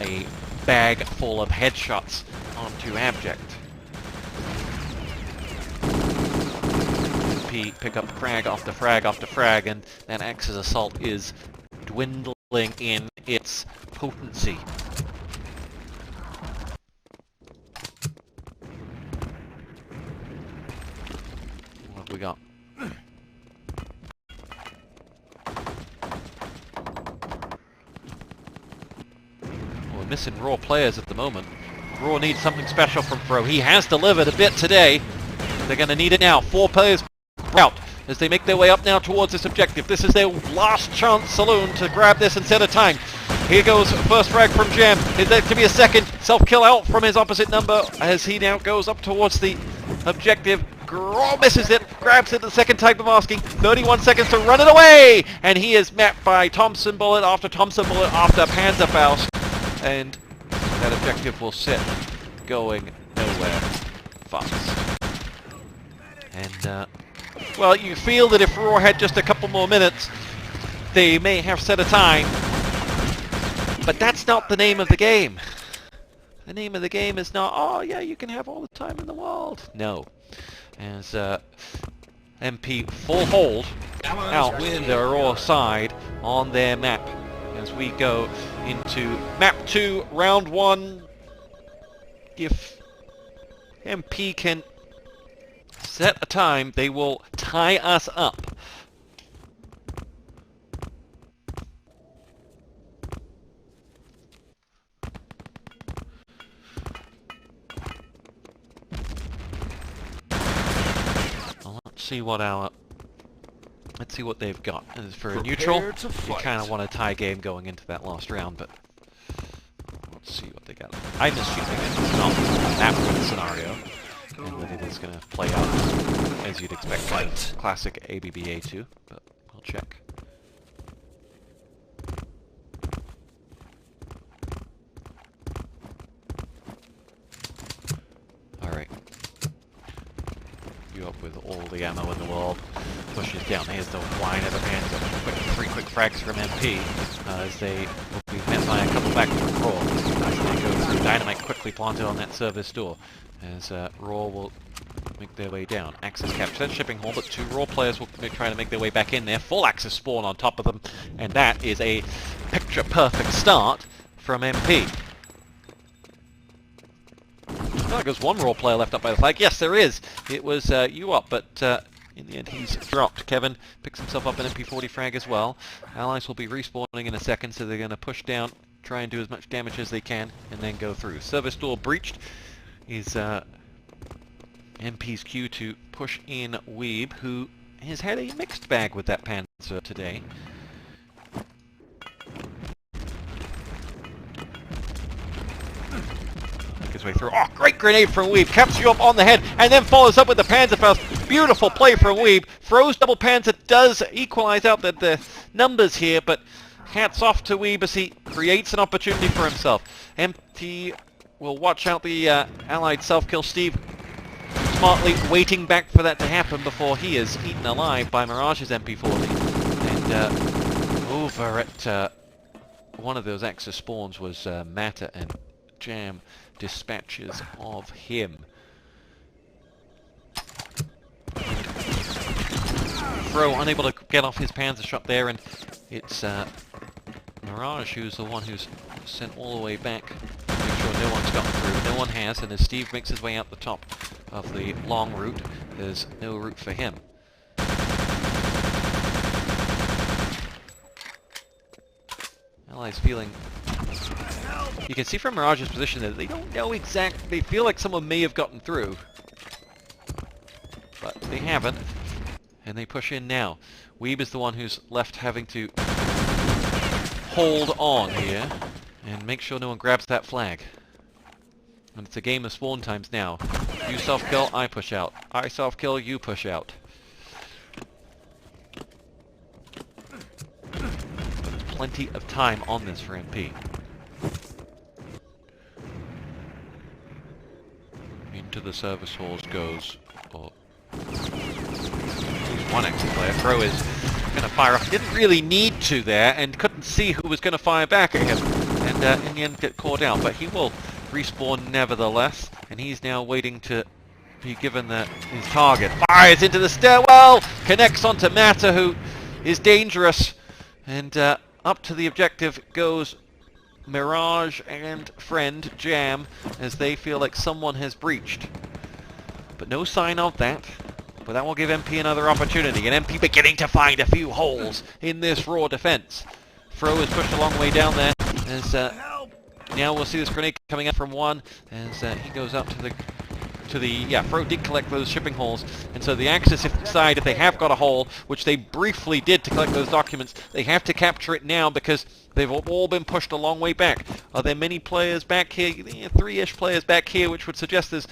A bag full of headshots onto Abject. MP pick up frag after frag after frag, and that Axis assault is dwindling in its potency. What have we got? Missing Raw players at the moment. Raw needs something special from Fro. He has delivered a bit today. They're going to need it now. 4 players out as they make their way up now towards this objective. This is their last chance, Saloon, to grab this and set a time. Here goes first frag from Jam. Is there to be a second? Self-kill out from his opposite number as he now goes up towards the objective. Misses it, grabs it the second type of asking. 31 seconds to run it away! And he is mapped by Thompson Bullet after Thompson Bullet after Panzerfaust. And that objective will sit going nowhere fast. And, well, you feel that if Raw had just a couple more minutes, they may have set a time. But that's not the name of the game. The name of the game is not, oh yeah, you can have all the time in the world. No. As MP full hold out the Raw side on their map as we go into map 2, round 1. If MP can set a time, they will tie us up. Let's see what they've got. As for a neutral, you kind of want a tie game going into that last round, but let's see what they got. I'm assuming it's not that one scenario, and that it is going to play out as you'd expect, kind of classic ABBA2, but we'll check. Alright. You up with all the ammo in the world. Pushes down. Here's the wine of the hands. Three quick frags from MP as they will be met by a couple back from Raw. As they go through, dynamite quickly planted on that service door. As Raw will make their way down. Access capture that shipping hall, but 2 Raw players will try to make their way back in there. Full access spawn on top of them, and that is a picture-perfect start from MP. I think there's one Raw player left up by the flag. Yes, there is. It was you up, but in the end he's dropped. Kevin picks himself up an MP40 frag as well. Allies will be respawning in a second, so they're going to push down, try and do as much damage as they can, and then go through. Service door breached is MP's cue to push in Weeb, who has had a mixed bag with that Panzer today. His way through. Oh, great grenade from Weeb. Caps you up on the head and then follows up with the Panzerfaust. Beautiful play from Weeb. Throws double Panzer. Does equalize out the numbers here, but hats off to Weeb as he creates an opportunity for himself. MP will watch out the Allied self-kill. Steve smartly waiting back for that to happen before he is eaten alive by Mirage's MP40. And over at one of those Axis spawns was Matter, and Jam dispatches of him. Fro unable to get off his Panzer shot there, and it's Mirage who's the one who's sent all the way back to make sure no one's gotten through. No one has, and as Steve makes his way out the top of the long route, there's no route for him. Allies feeling... You can see from Mirage's position that they don't know exactly. They feel like someone may have gotten through, but they haven't, and they push in now. Weeb is the one who's left having to hold on here and make sure no one grabs that flag. And it's a game of spawn times now. You self-kill, I push out. I self-kill, you push out. But there's plenty of time on this for MP. Into the service halls goes, or one exit player. Throw is going to fire off. Didn't really need to there, and couldn't see who was going to fire back at him, and in the end get caught out. But he will respawn nevertheless, and he's now waiting to be given his target. Fires into the stairwell, connects onto Matter, who is dangerous, and up to the objective goes Mirage and friend Jam as they feel like someone has breached. But no sign of that. But that will give MP another opportunity. And MP beginning to find a few holes in this Raw defense. Fro is pushed a long way down there as now we'll see this grenade coming up from one as he goes up to the to the, yeah, Fro did collect those shipping holes, and so the Axis decide if they have got a hole, which they briefly did to collect those documents, they have to capture it now because they've all been pushed a long way back. Are there many players back here? Yeah, 3-ish players back here, which would suggest there's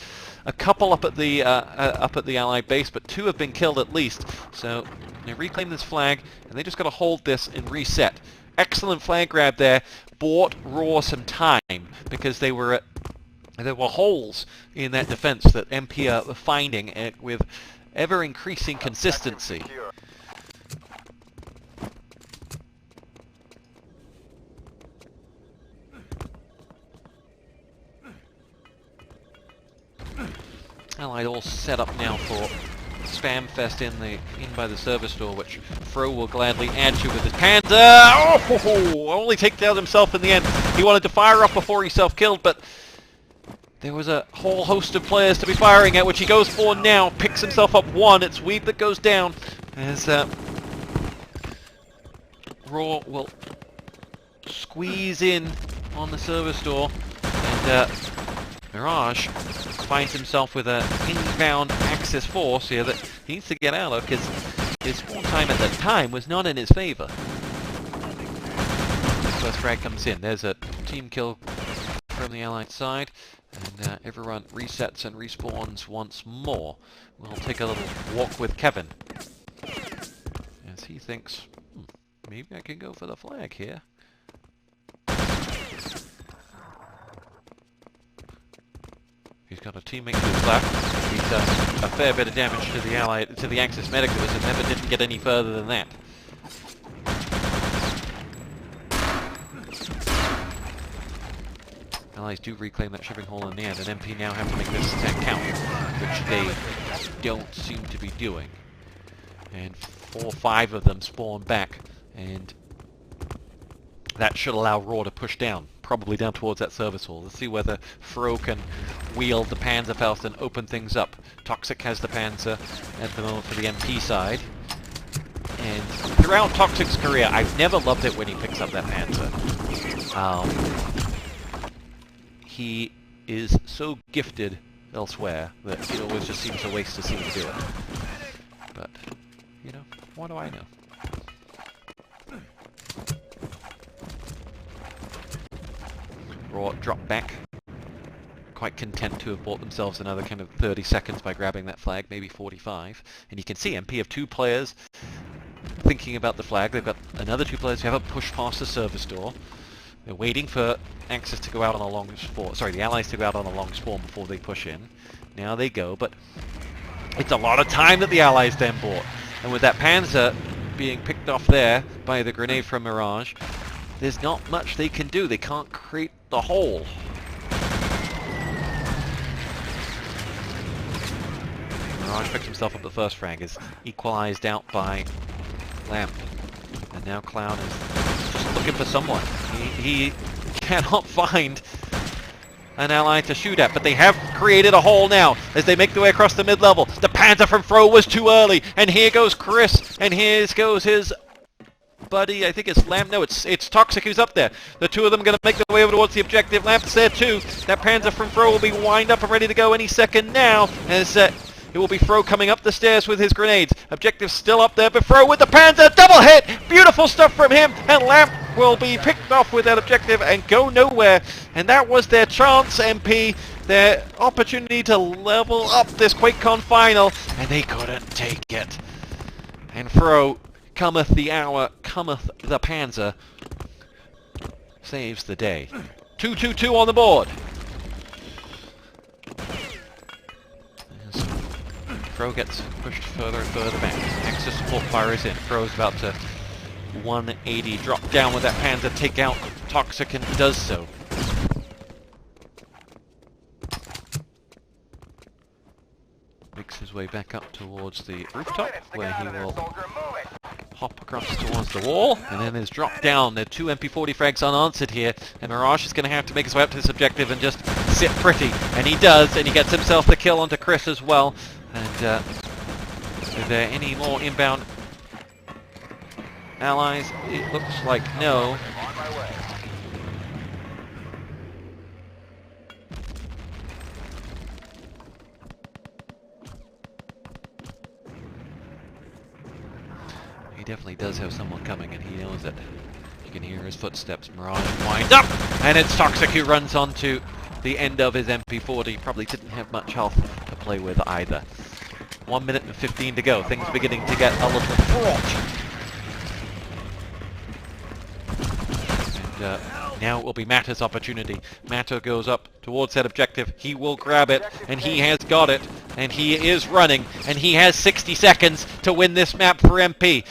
a couple up at the Allied base, but 2 have been killed at least. So they reclaim this flag, and they just got to hold this and reset. Excellent flag grab there. Bought Raw some time because there were holes in that defense that MP are finding with ever-increasing consistency. Allied all set up now for Spam Fest in by the service door, which Fro will gladly add to with his Panzer. Oh! Only take down himself in the end. He wanted to fire up before he self-killed, but there was a whole host of players to be firing at, which he goes for now. Picks himself up 1. It's Weeb that goes down as Raw will squeeze in on the service door, and Mirage finds himself with a inbound Axis force here that he needs to get out of because his spawn time at that time was not in his favor. First frag comes in. There's a team kill from the Allied side, and everyone resets and respawns once more. We'll take a little walk with Kevin as he thinks, maybe I can go for the flag here. He's got a teammate to his left. He's done a fair bit of damage to the Axis medic that was never didn't get any further than that. Allies do reclaim that shipping hole in the end, and MP now have to make this attack count, which they don't seem to be doing. And 4 or 5 of them spawn back, and that should allow Raw to push down, probably down towards that service hall. Let's see whether Fro can wield the Panzerfaust and open things up. Toxic has the Panzer at the moment for the MP side. And throughout Toxic's career, I've never loved it when he picks up that Panzer. He is so gifted elsewhere that it always just seems a waste to see him do it. But, you know, what do I know? Raw drop back, quite content to have bought themselves another kind of 30 seconds by grabbing that flag, maybe 45. And you can see MP have 2 players thinking about the flag. They've got another 2 players who haven't pushed past the service door. They're waiting for Axis to go out on a long spawn. Sorry, the Allies to go out on a long spawn before they push in. Now they go, but it's a lot of time that the Allies then bought. And with that Panzer being picked off there by the grenade from Mirage, there's not much they can do. They can't create the hole. Mirage picks himself up the first frag, is equalized out by Lamp. And now Clown is just looking for someone. He cannot find an ally to shoot at, but they have created a hole now as they make their way across the mid-level. The Panzer from Fro was too early, and here goes Chris, and here goes his buddy, I think it's Lamp. No, it's Toxic who's up there. The 2 of them are going to make their way over towards the objective. Lamp's there too. That Panzer from Fro will be wind up and ready to go any second now, as it will be Fro coming up the stairs with his grenades. Objective still up there, but Fro with the Panzer, double hit! Beautiful stuff from him, and Lamp will be picked off with that objective and go nowhere. And that was their chance, MP, their opportunity to level up this QuakeCon final, and they couldn't take it. And Fro, cometh the hour, cometh the Panzer, saves the day. 2-2-2 on the board. Fro gets pushed further and further back. Axis support fires in. Fro's about to 180, drop down with that Panzer, take out Toxic, and does so. Makes his way back up towards the rooftop, where he will hop across towards the wall, and then is dropped down. There are 2 MP40 frags unanswered here, and Mirage is going to have to make his way up to this objective and just sit pretty, and he does, and he gets himself the kill onto Chris as well. And are there any more inbound allies? It looks like no. does have someone coming, and he knows it. You can hear his footsteps. Mirage winds up, and it's Toxic who runs onto the end of his MP40. Probably didn't have much health to play with either. 1 minute and 15 to go. Things beginning to get a little fraught. And now it will be Matta's opportunity. Matta goes up towards that objective. He will grab it, and he has got it. And he is running, and he has 60 seconds to win this map for MP.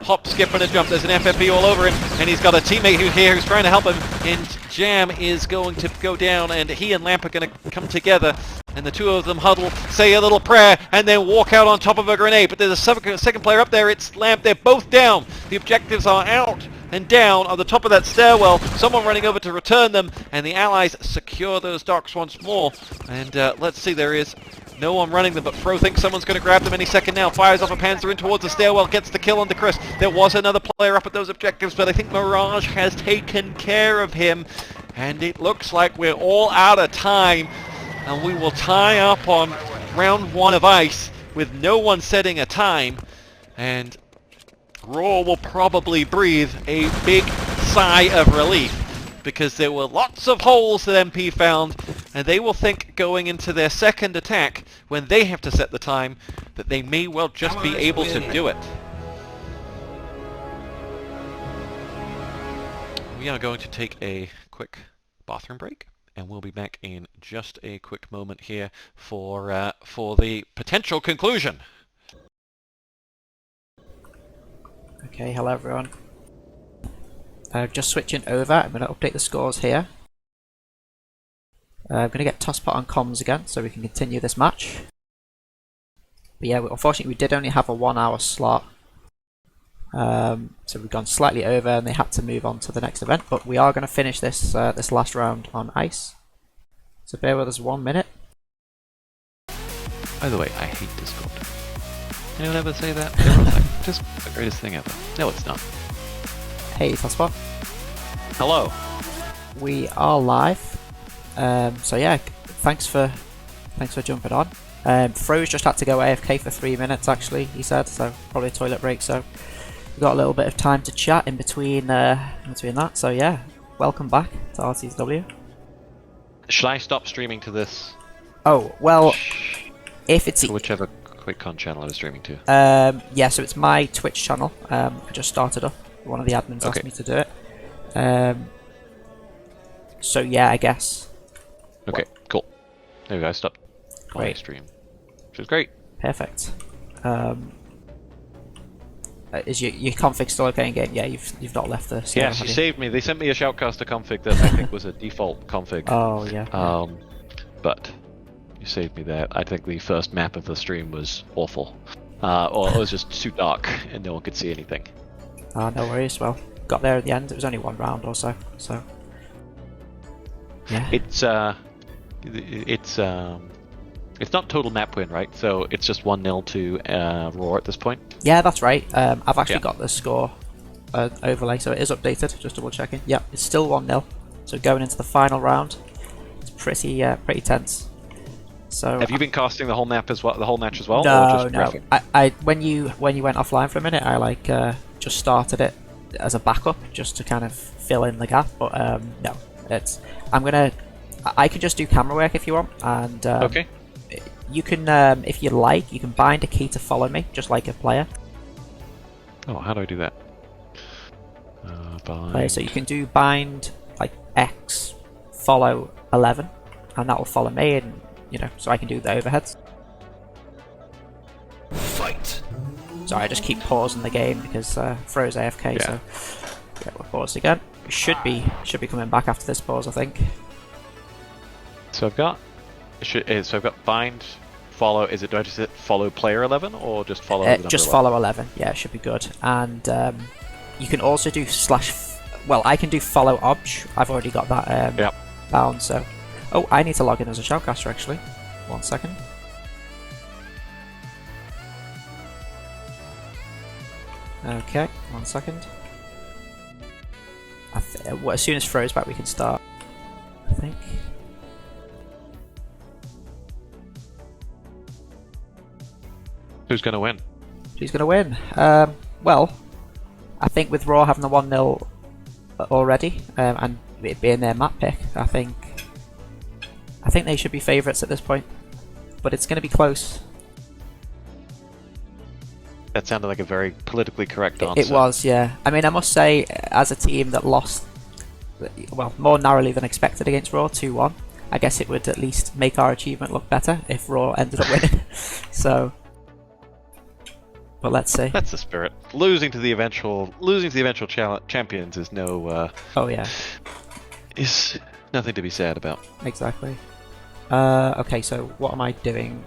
Hop, skip, and a jump. There's an FFP all over him, and he's got a teammate who's trying to help him. And Jam is going to go down, and he and Lamp are going to come together. And the two of them huddle, say a little prayer, and then walk out on top of a grenade. But there's a second player up there. It's Lamp. They're both down. The objectives are out and down on the top of that stairwell. Someone running over to return them, and the Allies secure those docks once more. And let's see, there is no one running them, but Fro thinks someone's going to grab them any second now. Fires off a Panzer in towards the stairwell, gets the kill onto Chris. There was another player up at those objectives, but I think Mirage has taken care of him. And it looks like we're all out of time, and we will tie up on round 1 of Ice with no one setting a time. And Raw will probably breathe a big sigh of relief, because there were lots of holes that MP found, and they will think going into their second attack, when they have to set the time, that they may well just be able to do it. We are going to take a quick bathroom break, and we'll be back in just a quick moment here for the potential conclusion. Okay, hello everyone. Just switching over, I'm going to update the scores here. I'm going to get Tosspot on comms again so we can continue this match. But yeah, unfortunately we did only have a 1 hour slot. So we've gone slightly over and they had to move on to the next event. But we are going to finish this this last round on ice. So bear with us 1 minute. By the way, I hate Discord. Anyone ever say that? Everyone's like, just the greatest thing ever. No, it's not. Hey Tosspot. Hello. We are live. So yeah, thanks for jumping on. Fro's just had to go AFK for 3 minutes actually, he said, so probably a toilet break, so we've got a little bit of time to chat in between that. So yeah, welcome back to RtCW. Should I stop streaming to this? Oh, well, if it's... whichever QuakeCon channel I was streaming to. Yeah, so it's my Twitch channel. I just started up. One of the admins asked me to do it. So yeah, I guess. Okay, cool. There we go, I stopped my stream. Which was great. Perfect. Is your config still okay in game? Yeah, you've not left the server, yes, you saved me. They sent me a Shoutcaster config that I think was a default config. Oh yeah. But you saved me there. I think the first map of the stream was awful. Or it was just too dark and no one could see anything. No worries. Well, got there at the end. It was only 1 round or so. So yeah. It's not total map win, right? So it's just 1-0 to Raw at this point. Yeah, that's right. I've actually got the score overlay, so it is updated. Just double checking. Yeah, it's still 1-0. So going into the final round, it's pretty tense. So have you been casting the whole map as well? The whole match as well? No, or just no. reffing? When you went offline for a minute, I just started it as a backup, just to kind of fill in the gap. But no, I can just do camera work if you want, and okay. You can, if you like, you can bind a key to follow me, just like a player. Oh, how do I do that? Bind. So you can do bind like X follow 11, and that will follow me, and so I can do the overheads. Fight. Sorry, I just keep pausing the game because Fro's AFK. Yeah. So yeah, we'll pause again. We should be coming back after this pause, I think. So I've got bind, follow. Do I just hit follow player 11 or just follow? The just 11? follow 11. Yeah, it should be good. And you can also do well, I can do follow obj. I've already got that bound. So, oh, I need to log in as a shoutcaster actually. 1 second. Okay, 1 second. As soon as Fro's back, we can start. I think. Who's going to win? Who's going to win? Well, I think with Raw having the 1-0 already, and it being their map pick, I think they should be favourites at this point. But it's going to be close. That sounded like a very politically correct answer. It was, yeah. I mean, I must say, as a team that lost, well, more narrowly than expected against Raw 2-1, I guess it would at least make our achievement look better if Raw ended up winning. So, but let's see. That's the spirit. Losing to the eventual champions is no. Oh yeah. Is nothing to be sad about. Exactly. Okay, so what am I doing?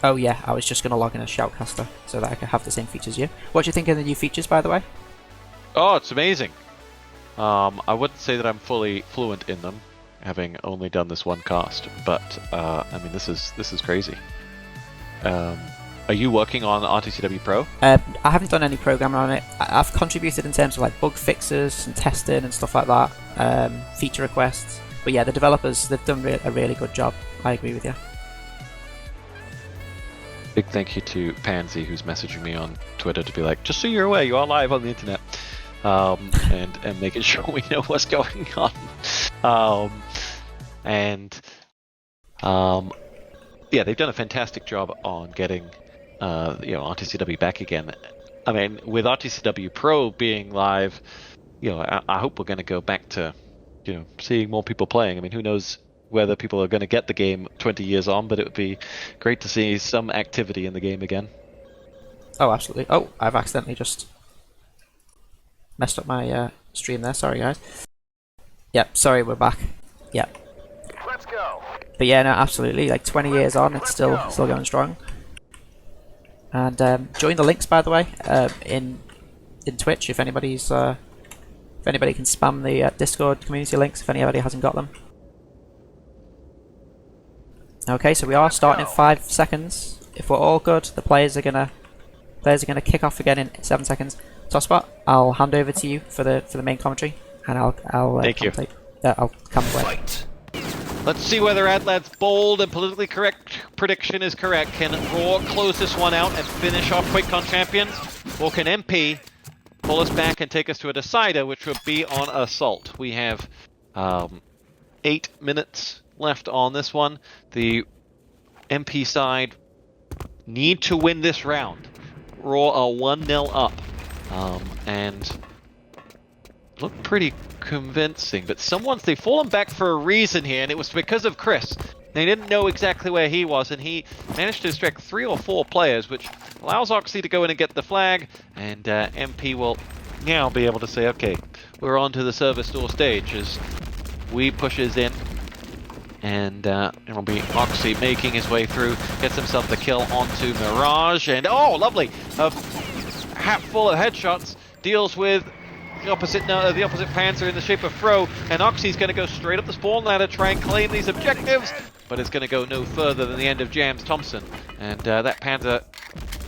Oh yeah, I was just going to log in as Shoutcaster so that I could have the same features as you. What do you think of the new features, by the way? Oh, it's amazing. I wouldn't say that I'm fully fluent in them, having only done this one cast, but I mean, this is crazy. Are you working on RtCW Pro? I haven't done any programming on it. I've contributed in terms of like bug fixes and testing and stuff like that, feature requests. But yeah, the developers, they've done a really good job. I agree with you. Big thank you to Pansy, who's messaging me on Twitter to be like, just so you're aware, you are live on the internet, and making sure we know what's going on. Yeah, they've done a fantastic job on getting RtCW back again. I mean, with RtCW Pro being live, I hope we're going to go back to seeing more people playing. I mean, who knows whether people are going to get the game 20 years on, but it would be great to see some activity in the game again. Oh, absolutely. Oh, I've accidentally just messed up my stream there. Sorry, guys. Yep, sorry, we're back. Yep. Let's go. But yeah, no, absolutely. Like 20 years on, it's still going strong. And join the links, by the way, in Twitch if anybody can spam the Discord community links if anybody hasn't got them. Okay, so we are starting in 5 seconds. If we're all good, the players are gonna kick off again in 7 seconds. Tosspot, I'll hand over to you for the main commentary, and I'll Thank you. I'll come away. Let's see whether Adlad's bold and politically correct prediction is correct. Can Raw close this one out and finish off QuakeCon champions, or can MP pull us back and take us to a decider, which would be on Assault? We have 8 minutes left on this one. The MP side need to win this round. Raw are 1-0 up, and look pretty convincing, but they've fallen back for a reason here, and it was because of Chris. They didn't know exactly where he was, and he managed to distract 3 or 4 players, which allows Oxy to go in and get the flag, and MP will now be able to say, okay, we're on to the service door stage as we pushes in. And it'll be Oxy making his way through, gets himself the kill onto Mirage, and oh, lovely! A hat full of headshots, deals with the opposite Panzer in the shape of Fro, and Oxy's going to go straight up the spawn ladder, try and claim these objectives, but it's going to go no further than the end of Jams Thompson, and that Panzer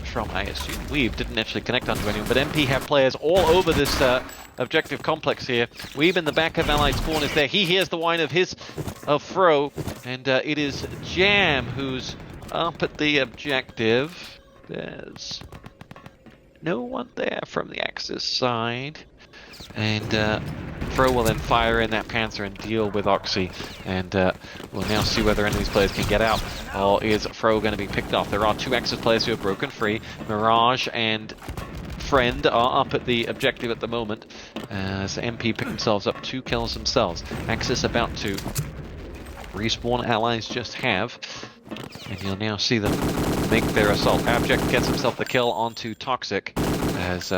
from, I assume, Weeb didn't actually connect onto anyone, but MP have players all over this objective complex here. Weeb in the back of Allied spawn is there. He hears the whine of Fro, and it is Jam who's up at the objective. There's no one there from the Axis side, and Fro will then fire in that Panzer and deal with Oxy, and we'll now see whether any of these players can get out, or is Fro going to be picked off. There are 2 Axis players who have broken free. Mirage and Friend are up at the objective at the moment, as MP pick themselves up 2 kills themselves. Axis about to respawn, allies just have, and you'll now see them make their assault. Abject gets himself the kill onto Toxic, as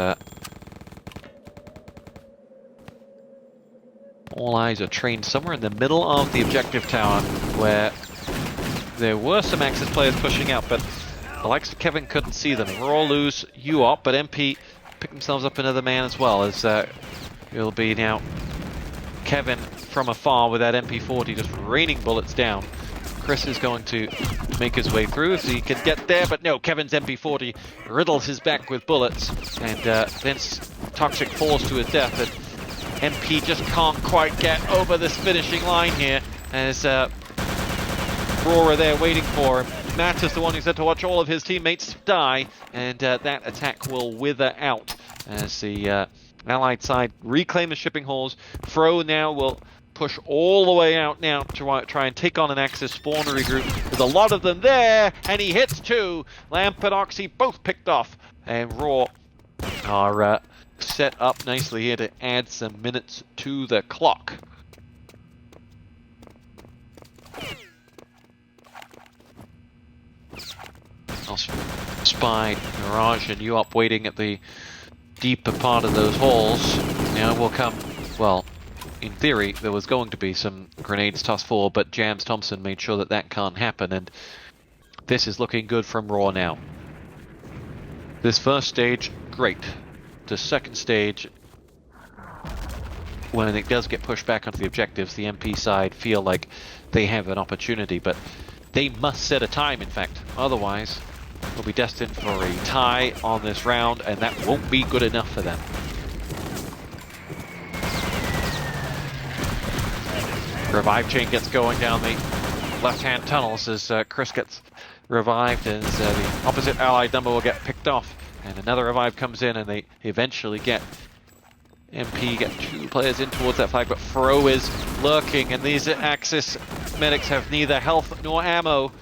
all eyes are trained somewhere in the middle of the objective tower, where there were some Axis players pushing out, but the likes of Kevin couldn't see them. Raw lose UOP, but MP pick themselves up another man as well, as it'll be now Kevin from afar with that MP40 just raining bullets down. Chris is going to make his way through if he can get there, but no, Kevin's MP40 riddles his back with bullets, and then Toxic falls to his death, and MP just can't quite get over this finishing line here, as Raw are there waiting for him. Matter's the one who's had to watch all of his teammates die, and that attack will wither out as the Allied side reclaim the shipping halls. Fro now will push all the way out now to try and take on an Axis spawn regroup. There's a lot of them there, and he hits two. Lamp and Oxy both picked off, and Raw are set up nicely here to add some minutes to the clock. I'll spy Mirage and you up waiting at the deeper part of those halls. Now will come, well, in theory, there was going to be some grenades tossed forward, but Jams Thompson made sure that that can't happen, and this is looking good from Raw now. This first stage, great. The second stage, when it does get pushed back onto the objectives, the MP side feel like they have an opportunity, but they must set a time, in fact. Otherwise, we'll be destined for a tie on this round, and that won't be good enough for them. Revive chain gets going down the left-hand tunnels as Chris gets revived, as the opposite allied number will get picked off, and another revive comes in, and they eventually get MP, get two players in towards that flag, but Fro is lurking, and these Axis medics have neither health nor ammo,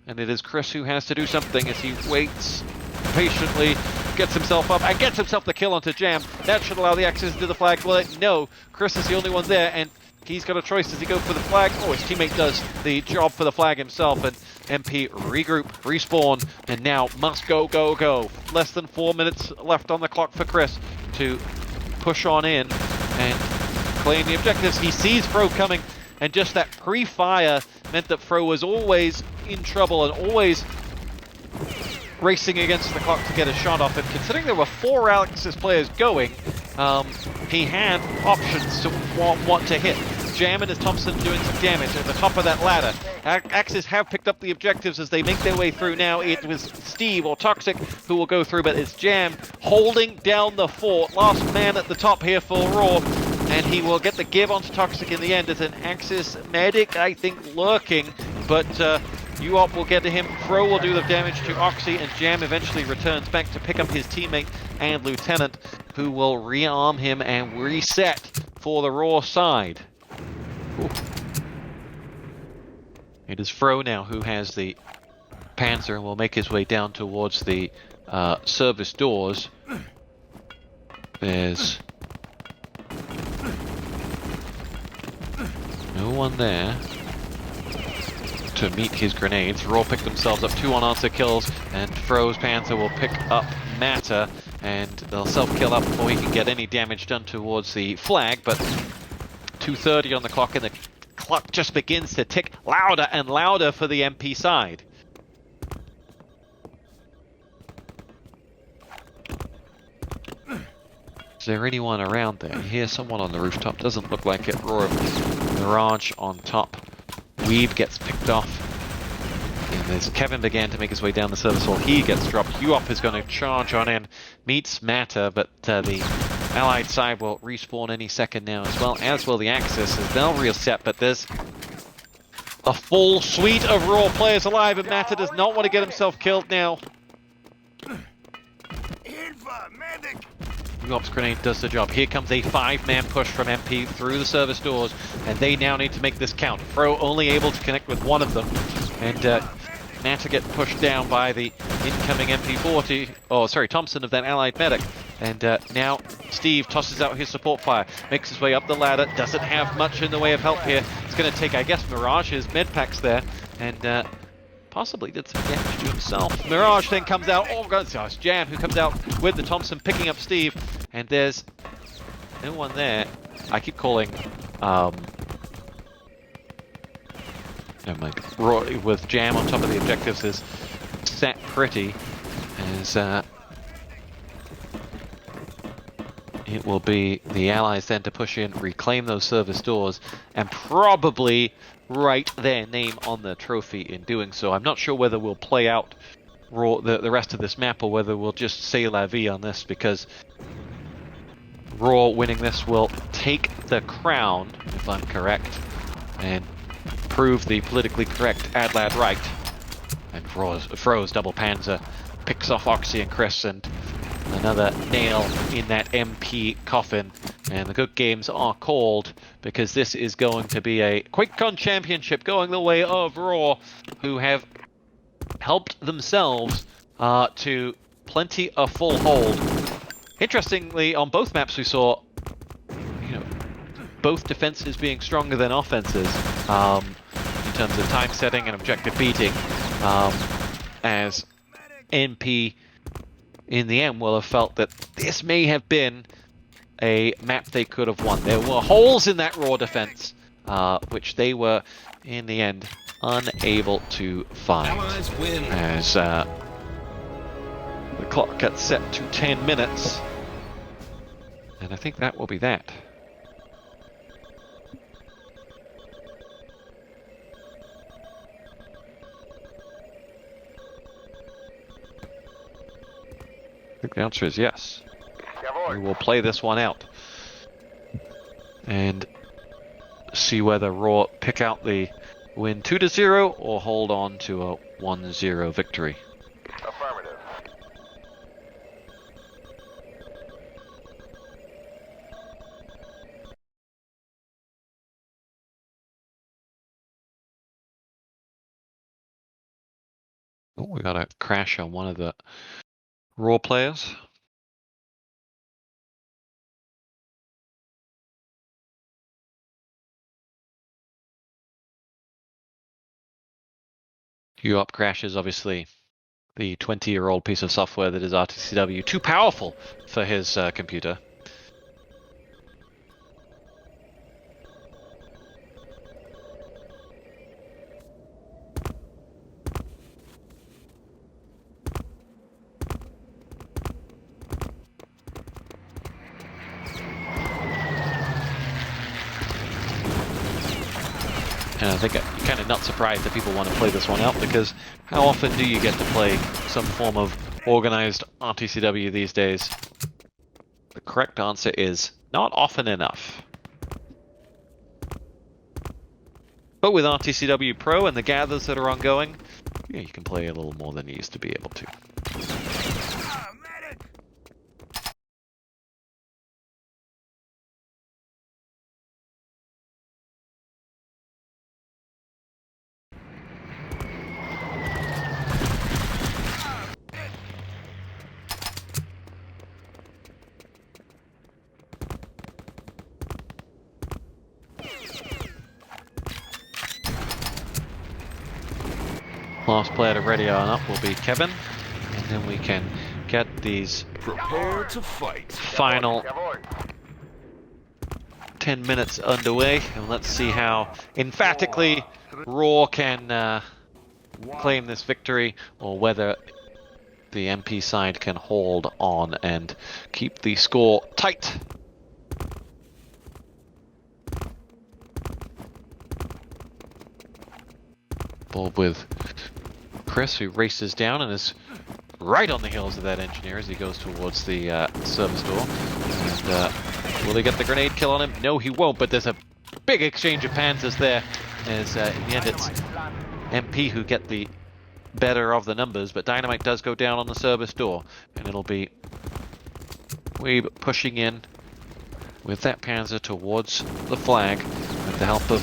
and it is Chris who has to do something as he waits patiently, gets himself up, and gets himself the kill onto Jam. That should allow the Axis to do the flag. Well, no, Chris is the only one there, and he's got a choice. Does he go for the flag? Oh, his teammate does the job for the flag himself, and MP regroup, respawn, and now must go, go, go. Less than 4 minutes left on the clock for Chris to push on in and claim the objectives. He sees Fro coming, and just that pre-fire meant that Fro was always in trouble and always racing against the clock to get a shot off. And considering there were 4 Axis players going, he had options to what to hit. Jam and his Thompson doing some damage at the top of that ladder. Axis have picked up the objectives as they make their way through now. It was Steve or Toxic who will go through, but it's Jam holding down the fort. Last man at the top here for Raw, and he will get the give onto Toxic in the end as an Axis medic, I think, lurking, but UOP will get to him. Fro will do the damage to Oxy, and Jam eventually returns back to pick up his teammate and Lieutenant, who will rearm him and reset for the Raw side. Ooh. It is Fro now who has the Panzer and will make his way down towards the service doors. There's no one there to meet his grenades. Raw pick themselves up 2 unanswered kills, and Fro's Panzer will pick up Matter, and they'll self-kill up before he can get any damage done towards the flag, but 2:30 on the clock, and the clock just begins to tick louder and louder for the MP side. Is there anyone around there? You hear someone on the rooftop, doesn't look like it. Roar of Mirage on top. Weed gets picked off. And as Kevin began to make his way down the service hall, he gets dropped. UOP is going to charge on in, meets Matter, but the Allied side will respawn any second now, as will the Axis, as they'll reset, but there's a full suite of Raw players alive, and Matter does not want to get himself killed now. UOP's grenade does the job. Here comes a 5-man push from MP through the service doors, and they now need to make this count. Fro only able to connect with one of them, and Matter get pushed down by the incoming MP40, Thompson of that Allied medic. And now Steve tosses out his support fire, makes his way up the ladder, doesn't have much in the way of help here. It's going to take, I guess, Mirage's med packs there, and possibly did some damage to himself. Mirage then comes out, oh god, it's Jam who comes out with the Thompson, picking up Steve, and there's no one there. I keep calling, never mind, Roy with Jam on top of the objectives is set pretty, as it will be the Allies then to push in, reclaim those service doors, and probably write their name on the trophy in doing so. I'm not sure whether we'll play out the rest of this map or whether we'll just say la vie on this, because Raw winning this will take the crown, if I'm correct, and prove the politically correct Adlad right. And Froze double Panzer picks off Oxy and Chris, and another nail in that MP coffin. And the good games are called, because this is going to be a QuakeCon championship going the way of Raw, who have helped themselves to plenty of full hold. Interestingly, on both maps we saw, both defenses being stronger than offenses in terms of time setting and objective beating, as MP in the end will have felt that this may have been a map they could have won. There were holes in that Raw defense, which they were in the end unable to find. As the clock gets set to 10 minutes, and I think that will be that. I think the answer is yes. We will play this one out and see whether Raw pick out the win 2-0 or hold on to a 1-0 victory. Affirmative. Oh, we got a crash on one of the Raw players. QUp crashes, obviously the 20-year-old piece of software that is RtCW, too powerful for his computer. And I think you're kind of not surprised that people want to play this one out, because how often do you get to play some form of organized RtCW these days? The correct answer is not often enough. But with RtCW Pro and the gathers that are ongoing, yeah, you can play a little more than you used to be able to. Last player to ready on up will be Kevin, and then we can get these Prepare to fight. final 10 minutes underway, and let's see how emphatically Raw can claim this victory, or whether the MP side can hold on and keep the score tight. Ball with Chris, who races down and is right on the heels of that engineer as he goes towards the service door. And will he get the grenade kill on him? No, he won't, but there's a big exchange of panzers there, as in the end it's MP who get the better of the numbers, but Dynamite does go down on the service door, and it'll be Weeb pushing in with that panzer towards the flag with the help of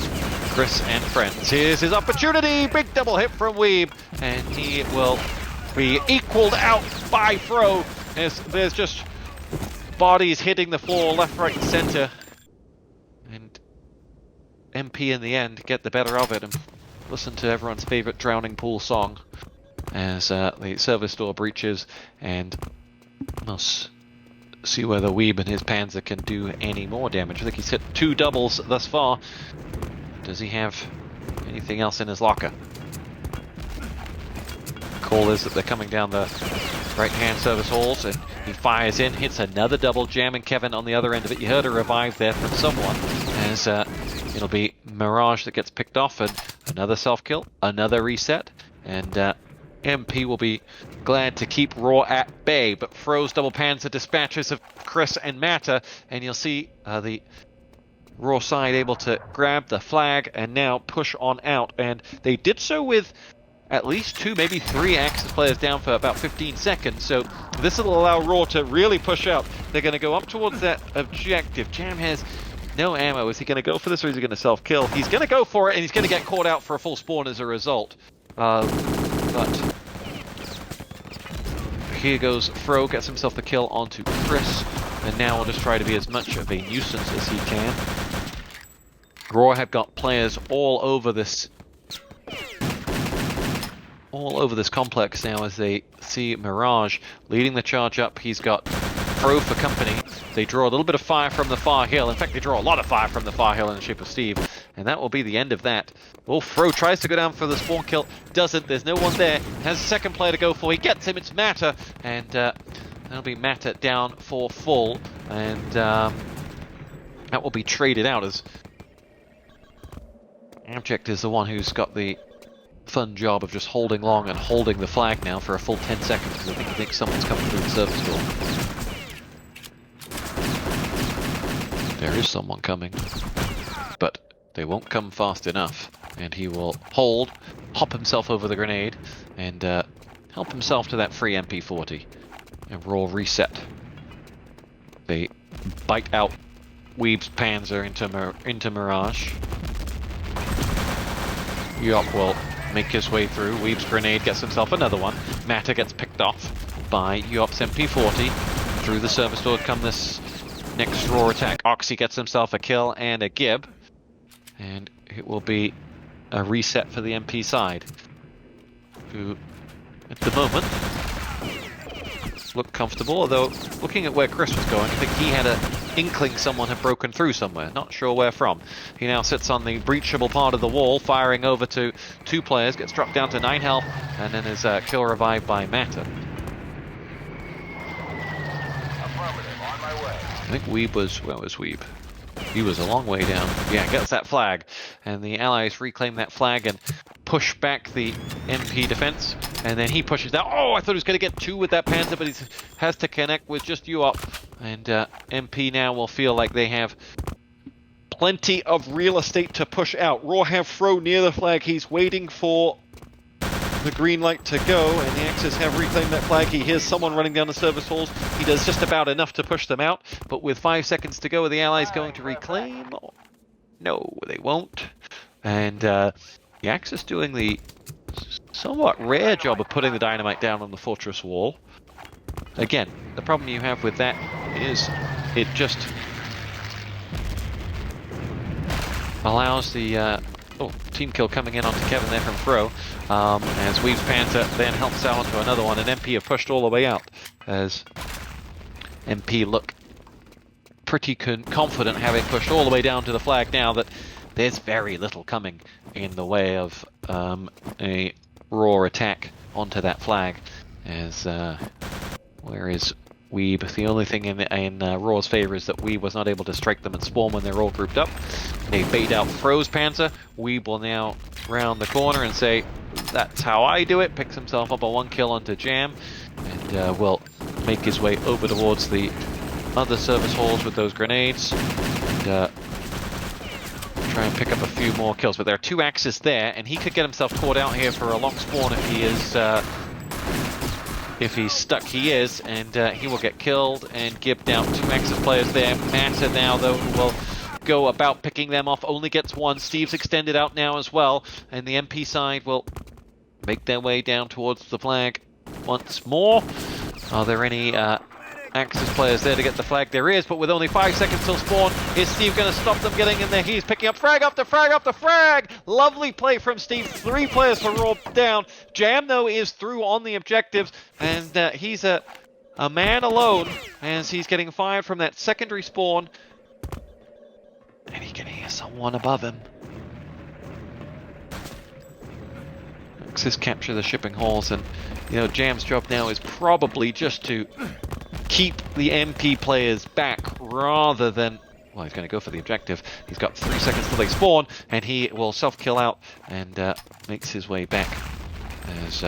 Chris and friends. Here's his opportunity! Big double hit from Weeb, and he will be equaled out by Fro. There's just bodies hitting the floor left, right, and center. And MP in the end get the better of it and listen to everyone's favorite drowning pool song as the service door breaches, and we'll see whether Weeb and his Panzer can do any more damage. I think he's hit 2 doubles thus far. Does he have anything else in his locker? Call is that they're coming down the right-hand service halls, and he fires in, hits another double, jamming Kevin on the other end of it. You heard a revive there from someone, as it'll be Mirage that gets picked off, and another self-kill, another reset, and MP will be glad to keep Raw at bay, but Fro's double panzer dispatches of Chris and Matter, and you'll see the Raw side able to grab the flag and now push on out, and they did so with at least 2, maybe 3 Axis players down for about 15 seconds, so this will allow Raw to really push up. They're going to go up towards that objective. Jam has no ammo. Is he going to go for this, or is he going to self-kill? He's going to go for it, and he's going to get caught out for a full spawn as a result. But here goes Fro, gets himself the kill onto Chris, and now will just try to be as much of a nuisance as he can. Raw have got players all over this complex now as they see Mirage leading the charge up. He's got Fro for company. They draw a little bit of fire from the far hill. In fact, they draw a lot of fire from the far hill in the shape of Steve. And that will be the end of that. Well, Fro tries to go down for the spawn kill. Doesn't. There's no one there. Has a second player to go for. He gets him. It's Matter. And that'll be Matter down for full. And that will be traded out as Abject is the one who's got the fun job of just holding long and holding the flag now for a full 10 seconds, because I think he thinks someone's coming through the service door. There is someone coming, but they won't come fast enough, and he will hold, hop himself over the grenade, and help himself to that free MP40, and Raw reset. They bite out Weeb's Panzer into Mirage. Yop will make his way through. Weeb's grenade gets himself another one. Matter gets picked off by Yop's MP40. Through the service door come this next Raw attack. Oxy gets himself a kill and a gib. And it will be a reset for the MP side, who at the moment look comfortable, although looking at where Chris was going, I think he had an inkling someone had broken through somewhere, not sure where from. He now sits on the breachable part of the wall, firing over to 2 players, gets dropped down to 9 health, and then is kill revived by Matter. Affirmative, on my way. I think Weeb was, where was Weeb? He was a long way down. Yeah, gets that flag, and the allies reclaim that flag and push back the MP defense, and then he pushes down. Oh, I thought he was going to get 2 with that Panzer, but he has to connect with just you up. And MP now will feel like they have plenty of real estate to push out. Raw have Fro near the flag. He's waiting for the green light to go, and the Axis have reclaimed that flag. He hears someone running down the service halls. He does just about enough to push them out, but with 5 seconds to go, are the allies going to reclaim? No, they won't. And the Axis doing the somewhat rare job of putting the dynamite down on the fortress wall. Again, the problem you have with that is it just allows the team kill coming in onto Kevin there from Fro, as Weave's Panther then helps out onto another one, and MP have pushed all the way out as MP look pretty confident, having pushed all the way down to the flag now that there's very little coming in the way of a Raw attack onto that flag. As where is Weeb? The only thing in Raw's favor is that Weeb was not able to strike them and spawn when they're all grouped up. They bait out Fro's Panzer. Weeb will now round the corner and say, that's how I do it. Picks himself up a 1 kill onto Jam, and will make his way over towards the other service halls with those grenades. And, try and pick up a few more kills, but there are 2 Axis there, and he could get himself caught out here for a long spawn if he is if he's stuck. He is, and he will get killed and gibbed out. 2 Axis players there. Matter now, though, will go about picking them off. Only gets 1. Steve's extended out now as well, and the MP side will make their way down towards the flag once more. Are there any Axis players there to get the flag? There is, but with only 5 seconds till spawn, is Steve going to stop them getting in there? He's picking up frag up the frag up the frag! Lovely play from Steve. 3 players for Raw down. Jam, though, is through on the objectives, and he's a man alone as he's getting fired from that secondary spawn. And he can hear someone above him. Axis capture the shipping halls, and you know, Jam's job now is probably just to keep the MP players back rather than... Well, he's going to go for the objective. He's got 3 seconds till they spawn, and he will self-kill out and makes his way back as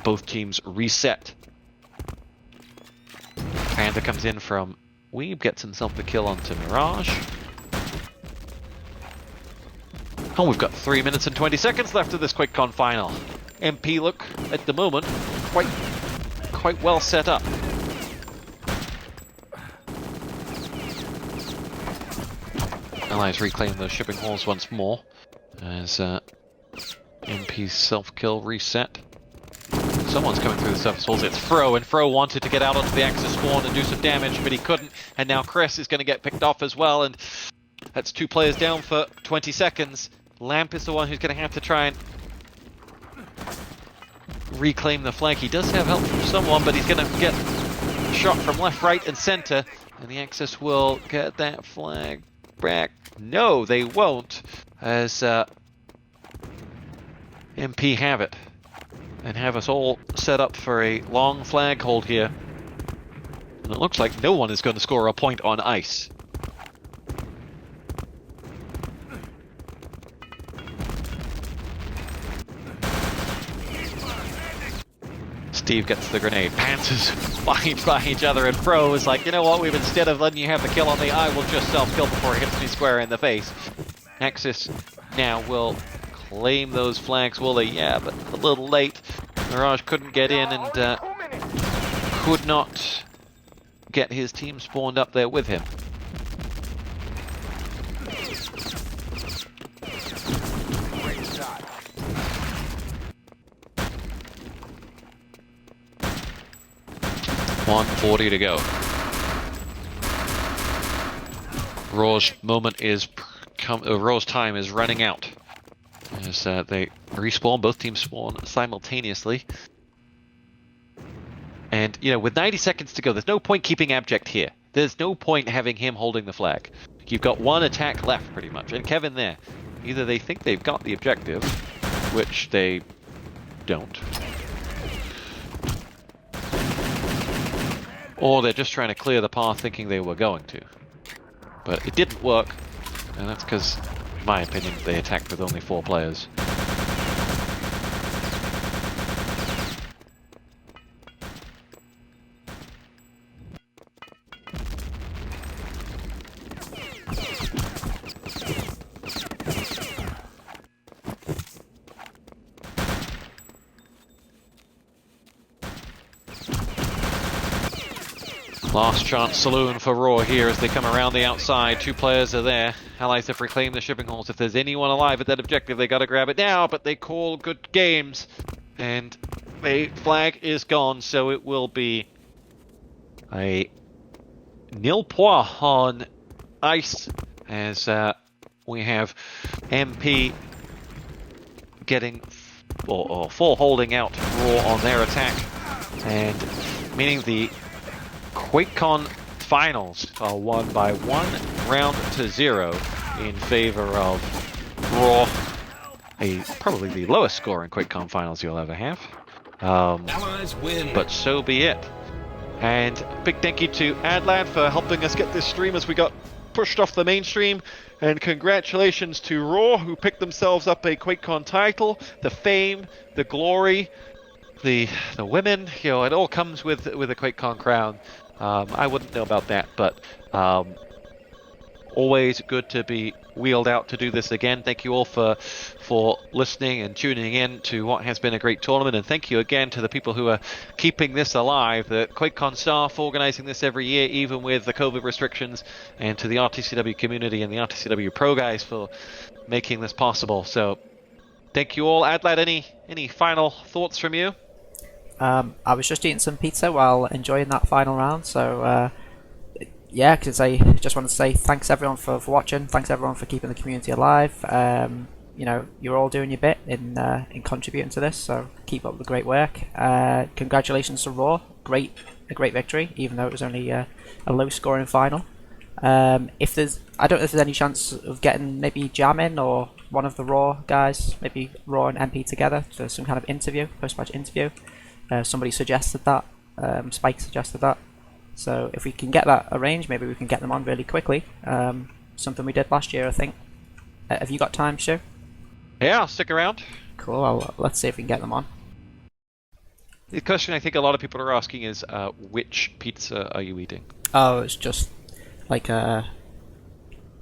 both teams reset. Panda comes in from Weeb, gets himself the kill onto Mirage. And we've got 3 minutes and 20 seconds left of this QuakeCon final. MP look, at the moment, quite well set up. Allies reclaim those shipping halls once more as MP's self-kill reset. Someone's coming through the surface halls. It's Fro, and Fro wanted to get out onto the Axis spawn and do some damage, but he couldn't. And now Chris is going to get picked off as well, and that's 2 players down for 20 seconds. Lamp is the one who's going to have to try and reclaim the flag. He does have help from someone, but he's going to get shot from left, right, and center. And the Axis will get that flag back. No, they won't, as MP have it. And have us all set up for a long flag hold here. And it looks like no one is going to score a point on ice. Steve gets the grenade. Panthers fight by each other, and Fro is like, you know what, instead of letting you have the kill on me, I will just self-kill before it hits me square in the face. Axis now will claim those flags, will they? Yeah, but a little late. Mirage couldn't get in and could not get his team spawned up there with him. Great shot. .140 to go. Raw's moment is Raw's time is running out. As they respawn, both teams spawn simultaneously. And, you know, with 90 seconds to go, there's no point keeping Abject here. There's no point having him holding the flag. You've got one attack left, pretty much. And Kevin there. Either they think they've got the objective, which they don't. Or they're just trying to clear the path thinking they were going to. But it didn't work, and that's because, in my opinion, they attacked with only 4 players. Last chance saloon for Raw here as they come around the outside. 2 players are there. Allies have reclaimed the shipping halls. If there's anyone alive at that objective, they gotta grab it now, but they call good games. And the flag is gone, so it will be a nil point on ice as we have MP getting or full holding out Raw on their attack, and meaning the QuakeCon finals are won by 1 round to 0 in favor of Raw. Probably the lowest scoring QuakeCon finals you'll ever have. Allies win. But so be it. And big thank you to Adlad for helping us get this stream as we got pushed off the mainstream. And congratulations to Raw, who picked themselves up a QuakeCon title, the fame, the glory, the women. You know, it all comes with a QuakeCon crown. I wouldn't know about that, but always good to be wheeled out to do this again. Thank you all for listening and tuning in to what has been a great tournament, and thank you again to the people who are keeping this alive, the QuakeCon staff organizing this every year, even with the COVID restrictions, and to the RtCW community and the RtCW Pro guys for making this possible. So thank you all. Adlad, any final thoughts from you? I was just eating some pizza while enjoying that final round, so yeah, because I just want to say thanks everyone for watching, thanks everyone for keeping the community alive. You know, you're all doing your bit in contributing to this, so keep up the great work. Congratulations to Raw, a great victory, even though it was only a low scoring final. I don't know if there's any chance of getting maybe Jam in, or one of the Raw guys, maybe Raw and MP together for some kind of interview, post-match interview. Somebody suggested that, Spike suggested that, so if we can get that arranged, maybe we can get them on really quickly. Something we did last year, I think. Have you got time, Stu? Yeah, I'll stick around. Cool, let's see if we can get them on. The question I think a lot of people are asking is, which pizza are you eating? Oh, it's just like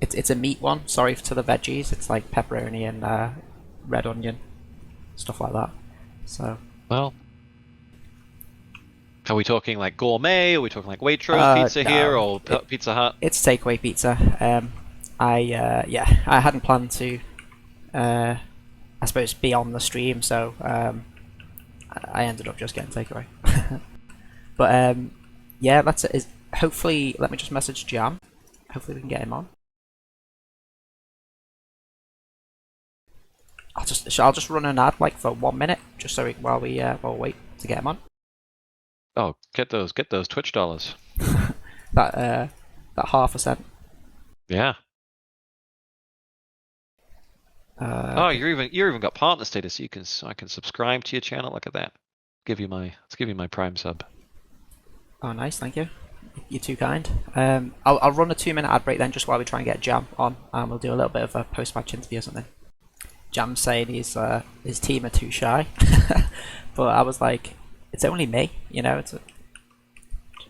it's a meat one, sorry to the veggies, it's like pepperoni and red onion, stuff like that. So. Well, are we talking like gourmet? Are we talking like Waitrose pizza No, here, or Pizza Hut? It's takeaway pizza. I hadn't planned to, I suppose, be on the stream, so I ended up just getting takeaway. But yeah, that's it. Hopefully, let me just message Jam. Hopefully we can get him on. I'll just run an ad like for 1 minute, just so while we wait to get him on. Oh, get those Twitch dollars. that 0.5%. Yeah. Oh, you're even got partner status. So I can subscribe to your channel. Look at that. Let's give you my Prime sub. Oh, nice, thank you. You're too kind. I'll run a 2-minute ad break then, just while we try and get Jam on, and we'll do a little bit of a post-match interview or something. Jam's saying his team are too shy, but I was like, it's only me, you know.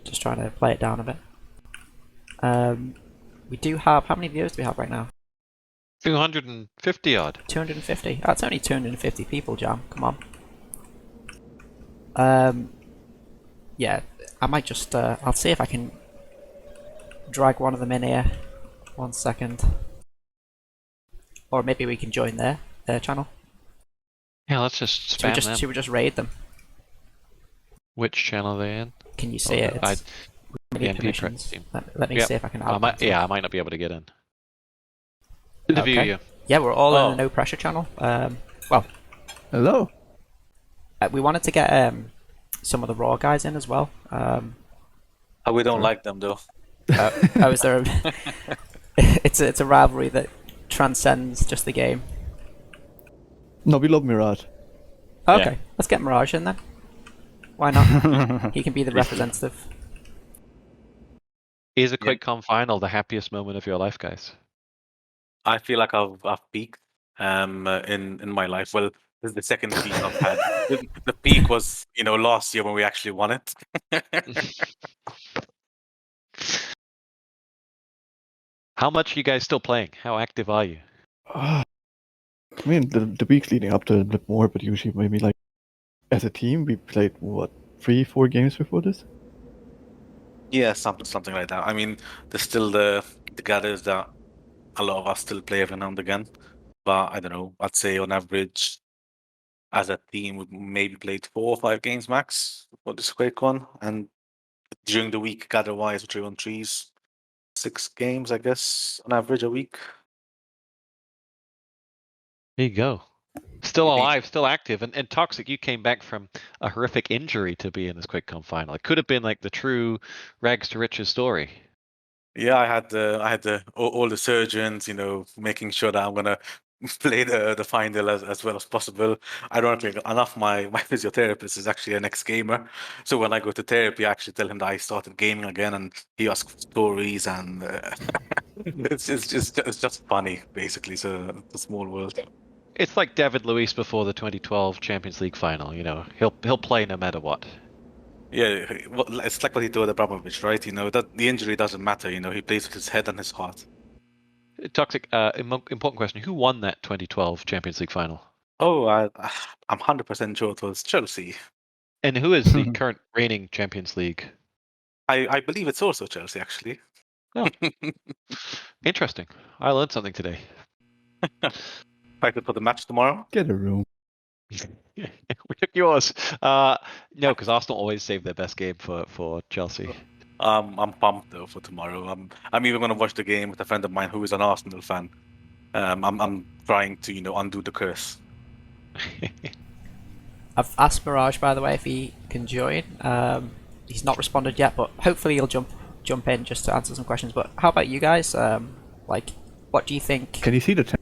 Just trying to play it down a bit. We do have, how many viewers do we have right now? 250 odd. 250. That's only 250 people, Jam. Come on. Yeah, I might just. I'll see if I can drag one of them in here. 1 second. Or maybe we can join their channel. Yeah, let's just spam them. Should we just raid them? Which channel are they in? Can you see it? It's permissions. Let me see if I can add them. I might not be able to get in. Interview you. Yeah, we're all in the noPressure channel. Well, hello. We wanted to get some of the Raw guys in as well. We don't like them though. Is there it's a rivalry that transcends just the game. No, we love Mirage. Okay, Yeah. let's get Mirage in then. Why not? He can be the representative. Is a QuakeCon final the happiest moment of your life, guys? I feel like I've peaked in my life. Well, this is the second peak I've had. The peak was, last year when we actually won it. How much are you guys still playing? How active are you? I mean, the week leading up to a bit more, but usually maybe like as a team, we played what 3-4 games before this. Yeah, something like that. I mean, there's still the gathers that a lot of us still play every now and again. But I don't know, I'd say on average, as a team, we maybe played 4 or 5 games max for this QuakeCon. And during the week, gather-wise, we 3-on-3s, 6 games, I guess, on average a week. There you go. Still alive, still active, and Toxic, you came back from a horrific injury to be in this QuakeCon final. It could have been like the true rags to riches story. Yeah, I had all the surgeons, making sure that I'm gonna play the final as well as possible. Ironically enough, my physiotherapist is actually an ex-gamer, so when I go to therapy, I actually tell him that I started gaming again, and he asks stories, and it's just funny, basically. So it's a small world. It's like David Luiz before the 2012 Champions League final. He'll play no matter what. Yeah, well, it's like what he told Abramovich, right? That the injury doesn't matter. He plays with his head and his heart. Toxic, important question. Who won that 2012 Champions League final? Oh, I'm 100% sure it was Chelsea. And who is the current reigning Champions League? I believe it's also Chelsea, actually. Oh. Interesting. I learned something today. Excited for the match tomorrow? Get a room. We took yours. No, because Arsenal always save their best game for Chelsea. I'm pumped though for tomorrow. I'm even gonna watch the game with a friend of mine who is an Arsenal fan. I'm trying to undo the curse. I've asked Mirage, by the way, if he can join. He's not responded yet, but hopefully he'll jump in just to answer some questions. But how about you guys? What do you think? Can you see the channel?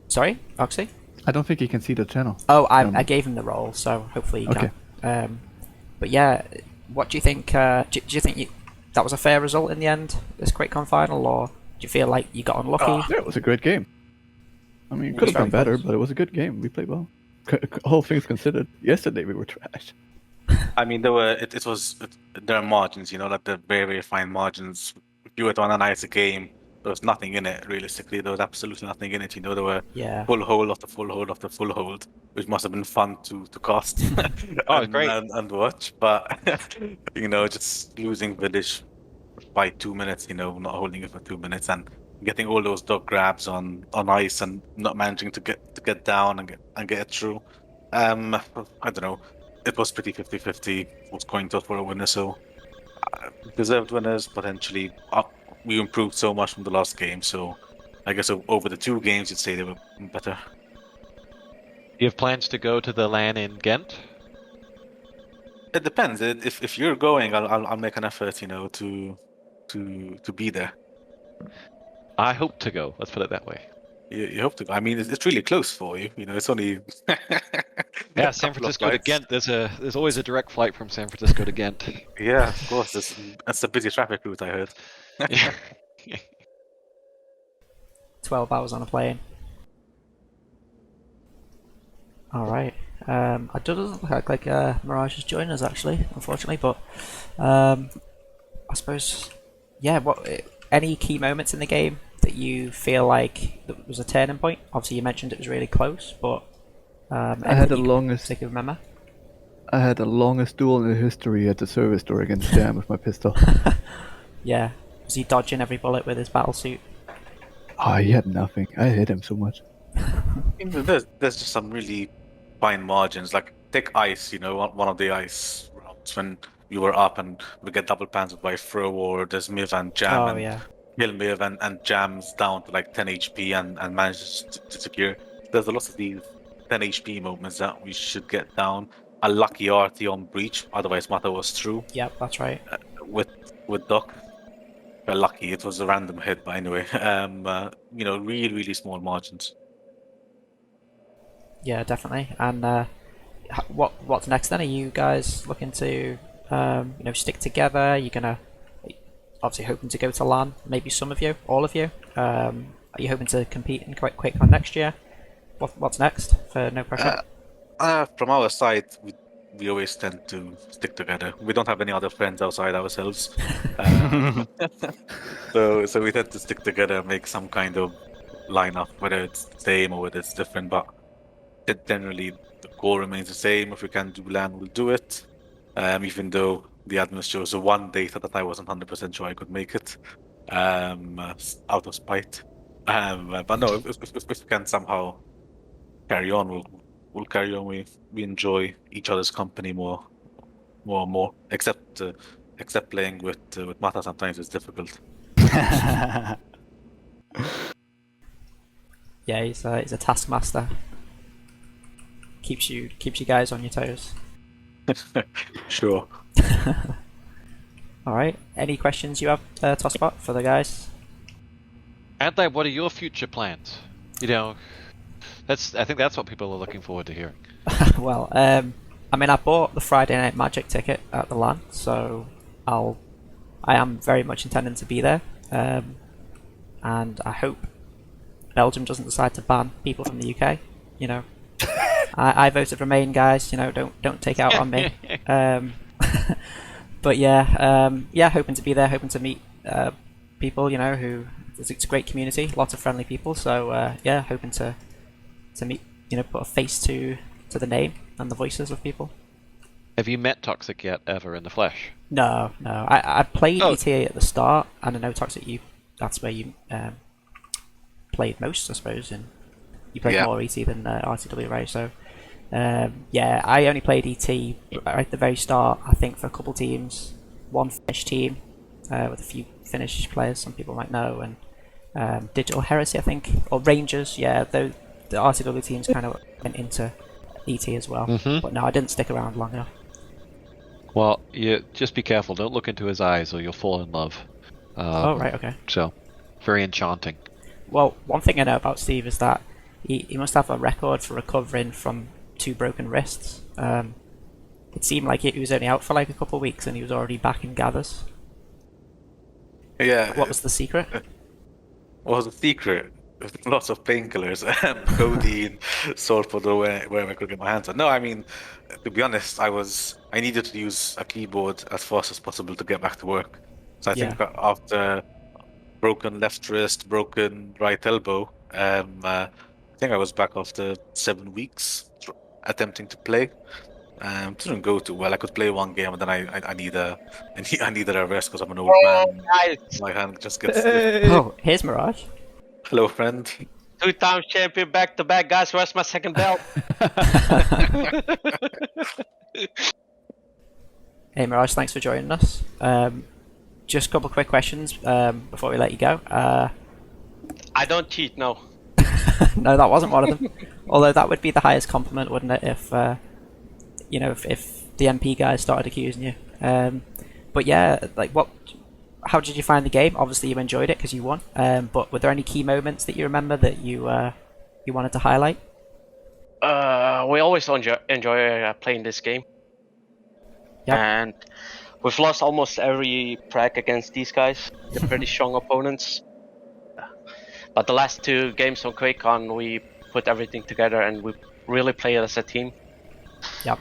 Sorry, Oxy? I don't think he can see the channel. Oh, I gave him the role, so hopefully he can. But yeah, what do you think? Do you think that was a fair result in the end, this QuakeCon final, or do you feel like you got unlucky? Yeah, it was a great game. I mean, it could have been better, but it was a good game. We played well. All things considered, yesterday we were trash. I mean, there are margins, like the very, very fine margins. If you were to analyze the game there was nothing in it. Realistically, there was absolutely nothing in it. You know, there were Yeah. full hold after full hold after full hold, which must have been fun to cast Oh, great. and watch. But you know, just losing Village by 2 minutes. You know, not holding it for 2 minutes and getting all those dog grabs on ice and not managing to get down and get it through. I don't know. It was pretty 50-50. Was coin toss for a winner, so deserved winners potentially. We improved so much from the last game, so I guess over the 2 games, you'd say they were better. Do you have plans to go to the LAN in Ghent? It depends. If you're going, I'll make an effort, you know, to be there. I hope to go. Let's put it that way. You hope to. I mean, it's really close for you. You know, it's only Yeah, San Francisco to Ghent. There's always a direct flight from San Francisco to Ghent. Yeah, of course. It's a busy traffic route, I heard. Yeah. 12 hours on a plane. Alright. It doesn't look like Mirage has joined us actually, unfortunately, but I suppose, yeah, any key moments in the game that you feel like that was a turning point? Obviously you mentioned it was really close, but I had the longest. particularly remember? I had the longest duel in history at the service door against Jam with my pistol. Yeah. Was he dodging every bullet with his battle suit? Oh, he had nothing. I hit him so much. There's just some really fine margins. Like take ice, you know, one of the ice rounds when you were up and we get double panzed by Fro, or there's Miv and Jam Oh and yeah. kill Miv and Jam's down to like 10 HP and manages to secure. There's a lot of these 10 HP moments that we should get down. A lucky RT on breach, otherwise Mata was through Yep, that's right. with Doc. Lucky, it was a random hit, but anyway, you know, really small margins. Yeah, definitely. And what's next then? Are you guys looking to you know, stick together? You're gonna obviously hoping to go to LAN, maybe some of you, all of you. Are you hoping to compete in QuakeCon next year? What's next for noPressure? From our side, we always tend to stick together. We don't have any other friends outside ourselves, so we tend to stick together and make some kind of lineup, whether it's the same or whether it's different. But generally, the core remains the same. If we can do LAN, we'll do it. Even though the admin chose a one data that I wasn't 100% sure I could make it, out of spite. But no, if we can somehow carry on, we'll carry on. We enjoy each other's company more and more. Except playing with Mata sometimes is difficult. Yeah, he's a taskmaster. Keeps you guys on your toes. Sure. All right. Any questions you have, Tosspot, for the guys? Adlad, what are your future plans? You know, I think that's what people are looking forward to hearing. Well, I mean, I bought the Friday Night Magic ticket at the LAN, so I am very much intending to be there, and I hope Belgium doesn't decide to ban people from the UK. You know, I voted Remain, guys. You know, don't take out on me. But yeah, hoping to be there, hoping to meet people. You know, it's a great community, lots of friendly people. So yeah, hoping to meet, you know, put a face to the name and the voices of people. Have you met Toxic yet, ever, in the flesh? No. I played ETA at the start, and I know Toxic, that's where you played most, I suppose, and you played more ET than RTW, right? So yeah, I only played ET right at the very start, I think, for a couple teams, one Finnish team with a few Finnish players some people might know, and Digital Heresy, I think, or Rangers. Yeah, the RTW teams kind of went into ET as well. But no, I didn't stick around long enough. Well, you just be careful. Don't look into his eyes, or you'll fall in love. Oh right, okay. So, very enchanting. Well, one thing I know about Steve is that he must have a record for recovering from 2 broken wrists. It seemed like he was only out for like a couple of weeks, and he was already back in gathers. Yeah. What was the secret? What was the secret? Lots of painkillers and codeine, salt powder, wherever I could get my hands on. No, I mean, to be honest, I needed to use a keyboard as fast as possible to get back to work. So I think after broken left wrist, broken right elbow. I think I was back after 7 weeks attempting to play. Didn't go too well. I could play one game, and then I I needed a rest because I'm an old man. Guys, My hand just gets stiff. Oh, here's Mirage. Hello, friend. 2 times champion back to back, guys. Where's my second belt? Hey Mirage, thanks for joining us. Just a couple of quick questions before we let you go. I don't cheat, no. No, that wasn't one of them. Although that would be the highest compliment, wouldn't it? If you know, if the MP guys started accusing you. But yeah, like how did you find the game? Obviously, you enjoyed it because you won. But were there any key moments that you remember that you wanted to highlight? We always enjoy playing this game. Yep. And we've lost almost every prag against these guys. They're pretty strong opponents. But the last 2 games on QuakeCon, we put everything together and we really played as a team. Yep.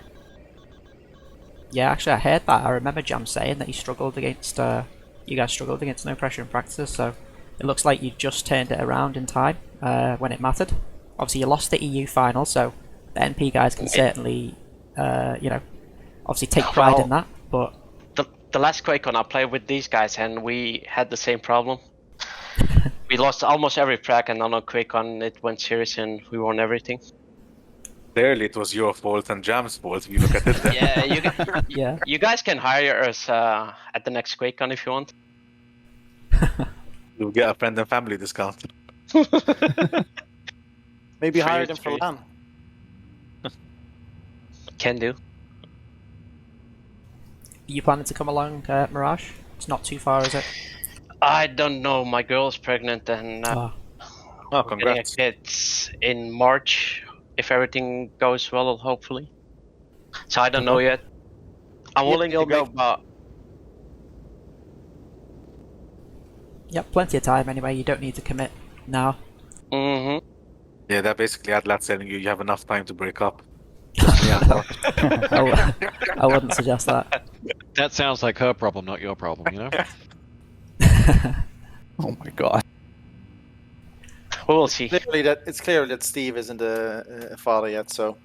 Yeah, actually, I heard that. I remember Jam saying that he struggled against. You guys struggled against noPressure in practice, so it looks like you just turned it around in time when it mattered. Obviously, you lost the EU final, so the NP guys can certainly, you know, obviously take pride in that. But the last QuakeCon I played with these guys and we had the same problem. We lost almost every prag, and on QuakeCon it went serious and we won everything. Clearly, it was your fault and Jam's fault if you look at it. Yeah, yeah, you guys can hire us at the next QuakeCon if you want. You'll get a friend and family discount. Maybe hire Free, them for free. LAN. Can do. you planning to come along, Mirage? It's not too far, is it? I don't know. My girl's pregnant and Oh, Oh, we're getting a congrats. kid in March, if everything goes well, hopefully. So I don't know yet. I'm Yeah, willing to you'll go, make- but yeah, plenty of time anyway. You don't need to commit now. Yeah, that basically Adlad telling you have enough time to break up. I wouldn't suggest that. That sounds like her problem, not your problem, you know? Oh my god. we'll see. It's clear that Steve isn't a father yet, so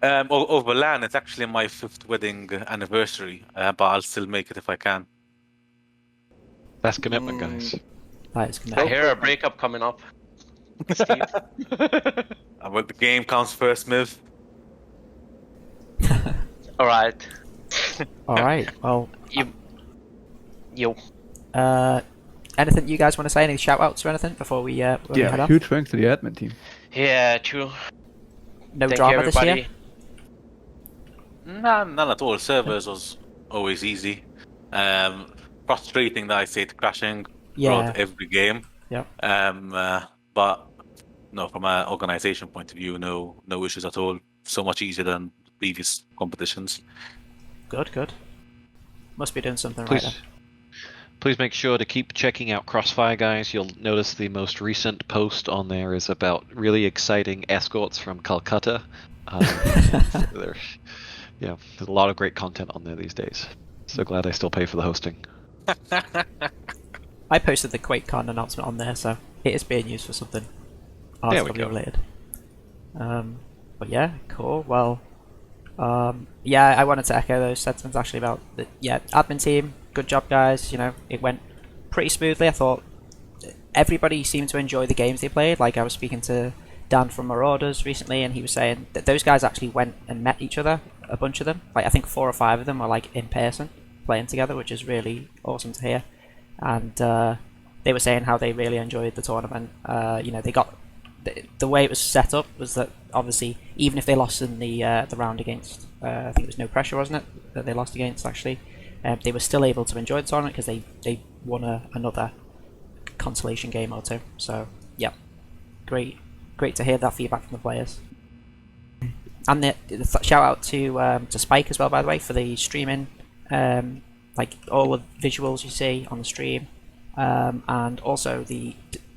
Over LAN, it's actually my 5th wedding anniversary, but I'll still make it if I can. That's commitment, guys. That is I commitment. hear a breakup coming up. Steve. Well, the game comes first, Miv. All right. All right. Well, You. anything you guys want to say? Any shout outs or anything before we head Yeah, off? huge thanks to the admin team. Yeah, true. No Thank drama you, this everybody. year. None at all. Servers was always easy. Frustrating that I say it crashing Yeah. throughout every game. Yeah. But no, from an organization point of view, no issues at all. So much easier than previous competitions. Good, good. Must be doing something right then. Please make sure to keep checking out Crossfire, guys. You'll notice the most recent post on there is about really exciting escorts from Calcutta. Yeah, there's a lot of great content on there these days. So glad I still pay for the hosting. I posted the QuakeCon announcement on there, so it is being used for something There we RtCW go. related. But yeah, cool. Well, yeah, I wanted to echo those sentiments actually about the admin team. Good job, guys. You know, it went pretty smoothly. I thought everybody seemed to enjoy the games they played. Like I was speaking to Dan from Marauders recently, and he was saying that those guys actually went and met each other. A bunch of them, like I think 4 or 5 of them, were like in person playing together, which is really awesome to hear. And they were saying how they really enjoyed the tournament. You know, they got the way it was set up was that obviously even if they lost in the round against I think it was noPressure, wasn't it, that they lost against actually, they were still able to enjoy the tournament because they won another consolation game or 2. So yeah, great to hear that feedback from the players. And the shout out to Spike as well, by the way, for the streaming, like all the visuals you see on the stream, and also the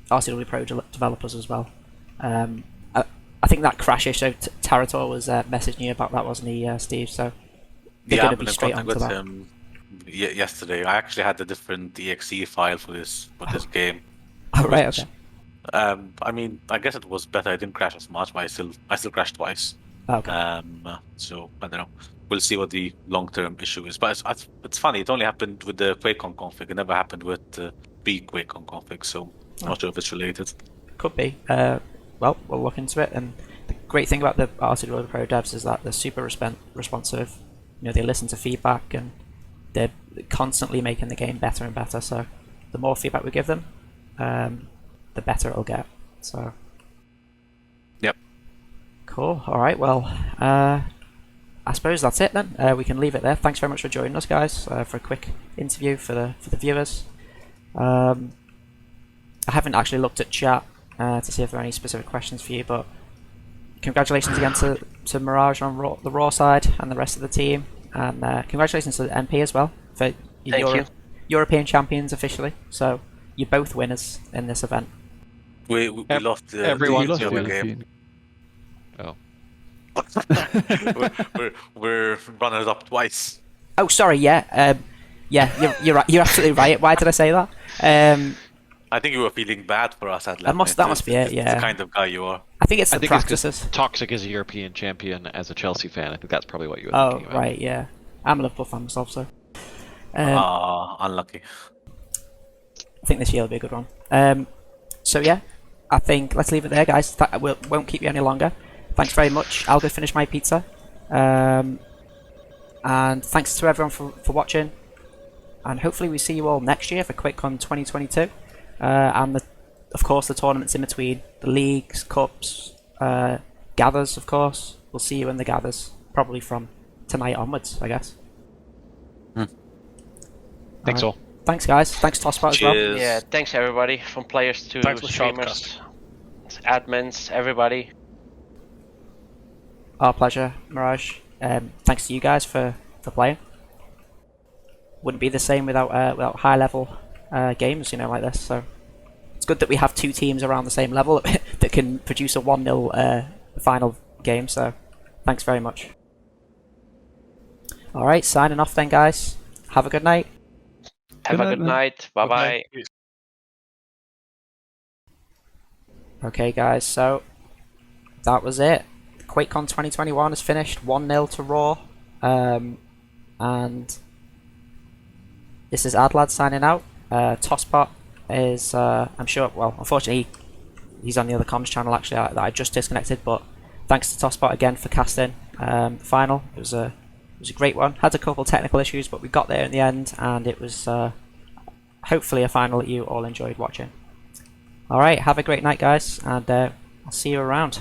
RTW Pro developers as well. I think that crash issue, Tarator was messaging you about that, wasn't he, Steve? So they're Yeah, going I've to been be in straight contact onto with that. him yesterday. I actually had a different exe file for this game. Oh, right, okay. I mean, I guess it was better. I didn't crash as much, but I still crashed twice. Okay. So I don't know. We'll see what the long-term issue is. But it's funny. It only happened with the QuakeCon config. It never happened with the QuakeCon config. So I'm not sure if it's related. Could be. Well, we'll look into it. And the great thing about the RtCW Pro devs is that they're super responsive. You know, they listen to feedback and they're constantly making the game better and better. So the more feedback we give them, the better it'll get. So. Yep. Cool. All right. Well, I suppose that's it then. We can leave it there. Thanks very much for joining us, guys, for a quick interview for the viewers. I haven't actually looked at chat to see if there are any specific questions for you, but congratulations again to Mirage on the Raw side and the rest of the team, and congratulations to the MP as well for Thank you. European champions officially. So you're both winners in this event. We lost everyone the to other win. game. Oh. we're runners up twice. Oh, sorry. Yeah. Yeah. You're right. You're absolutely right. Why did I say that? I think you were feeling bad for us, Adlad. That must be it. It's Yeah. the kind of guy you are. I think it's I the think it's 'cause practices. Toxic is a European champion as a Chelsea fan. I think that's probably what you were Oh, thinking about. right. Yeah. I'm a Liverpool fan myself, so. Unlucky. I think this year will be a good one. So yeah, I think let's leave it there, guys. Won't keep you any longer. Thanks very much. I'll go finish my pizza. And thanks to everyone for watching. And hopefully we see you all next year for QuakeCon 2022. And of course the tournaments in between, the leagues, cups, gathers, of course. We'll see you in the gathers, probably from tonight onwards, I guess. Thanks all. Thanks, guys. Thanks, Tosspot, as well. Cheers. Yeah, thanks everybody, from players to Thanks for the streamers, admins, everybody. Our pleasure, Mirage. Thanks to you guys for playing. Wouldn't be the same without high level games, you know, like this. So it's good that we have two teams around the same level that can produce a 1-0 final game. So thanks very much. All right, signing off then, guys. Have a good night. Have a good night. Bye bye. Okay, guys. So that was it. QuakeCon 2021 is finished. 1-0 to Raw. And this is Adlad signing out. Tosspot is, I'm sure, well, unfortunately, he's on the other comms channel actually that I just disconnected, but thanks to Tosspot again for casting the final. It was a great one. Had a couple technical issues, but we got there in the end, and it was hopefully a final that you all enjoyed watching. Alright, have a great night, guys, and I'll see you around.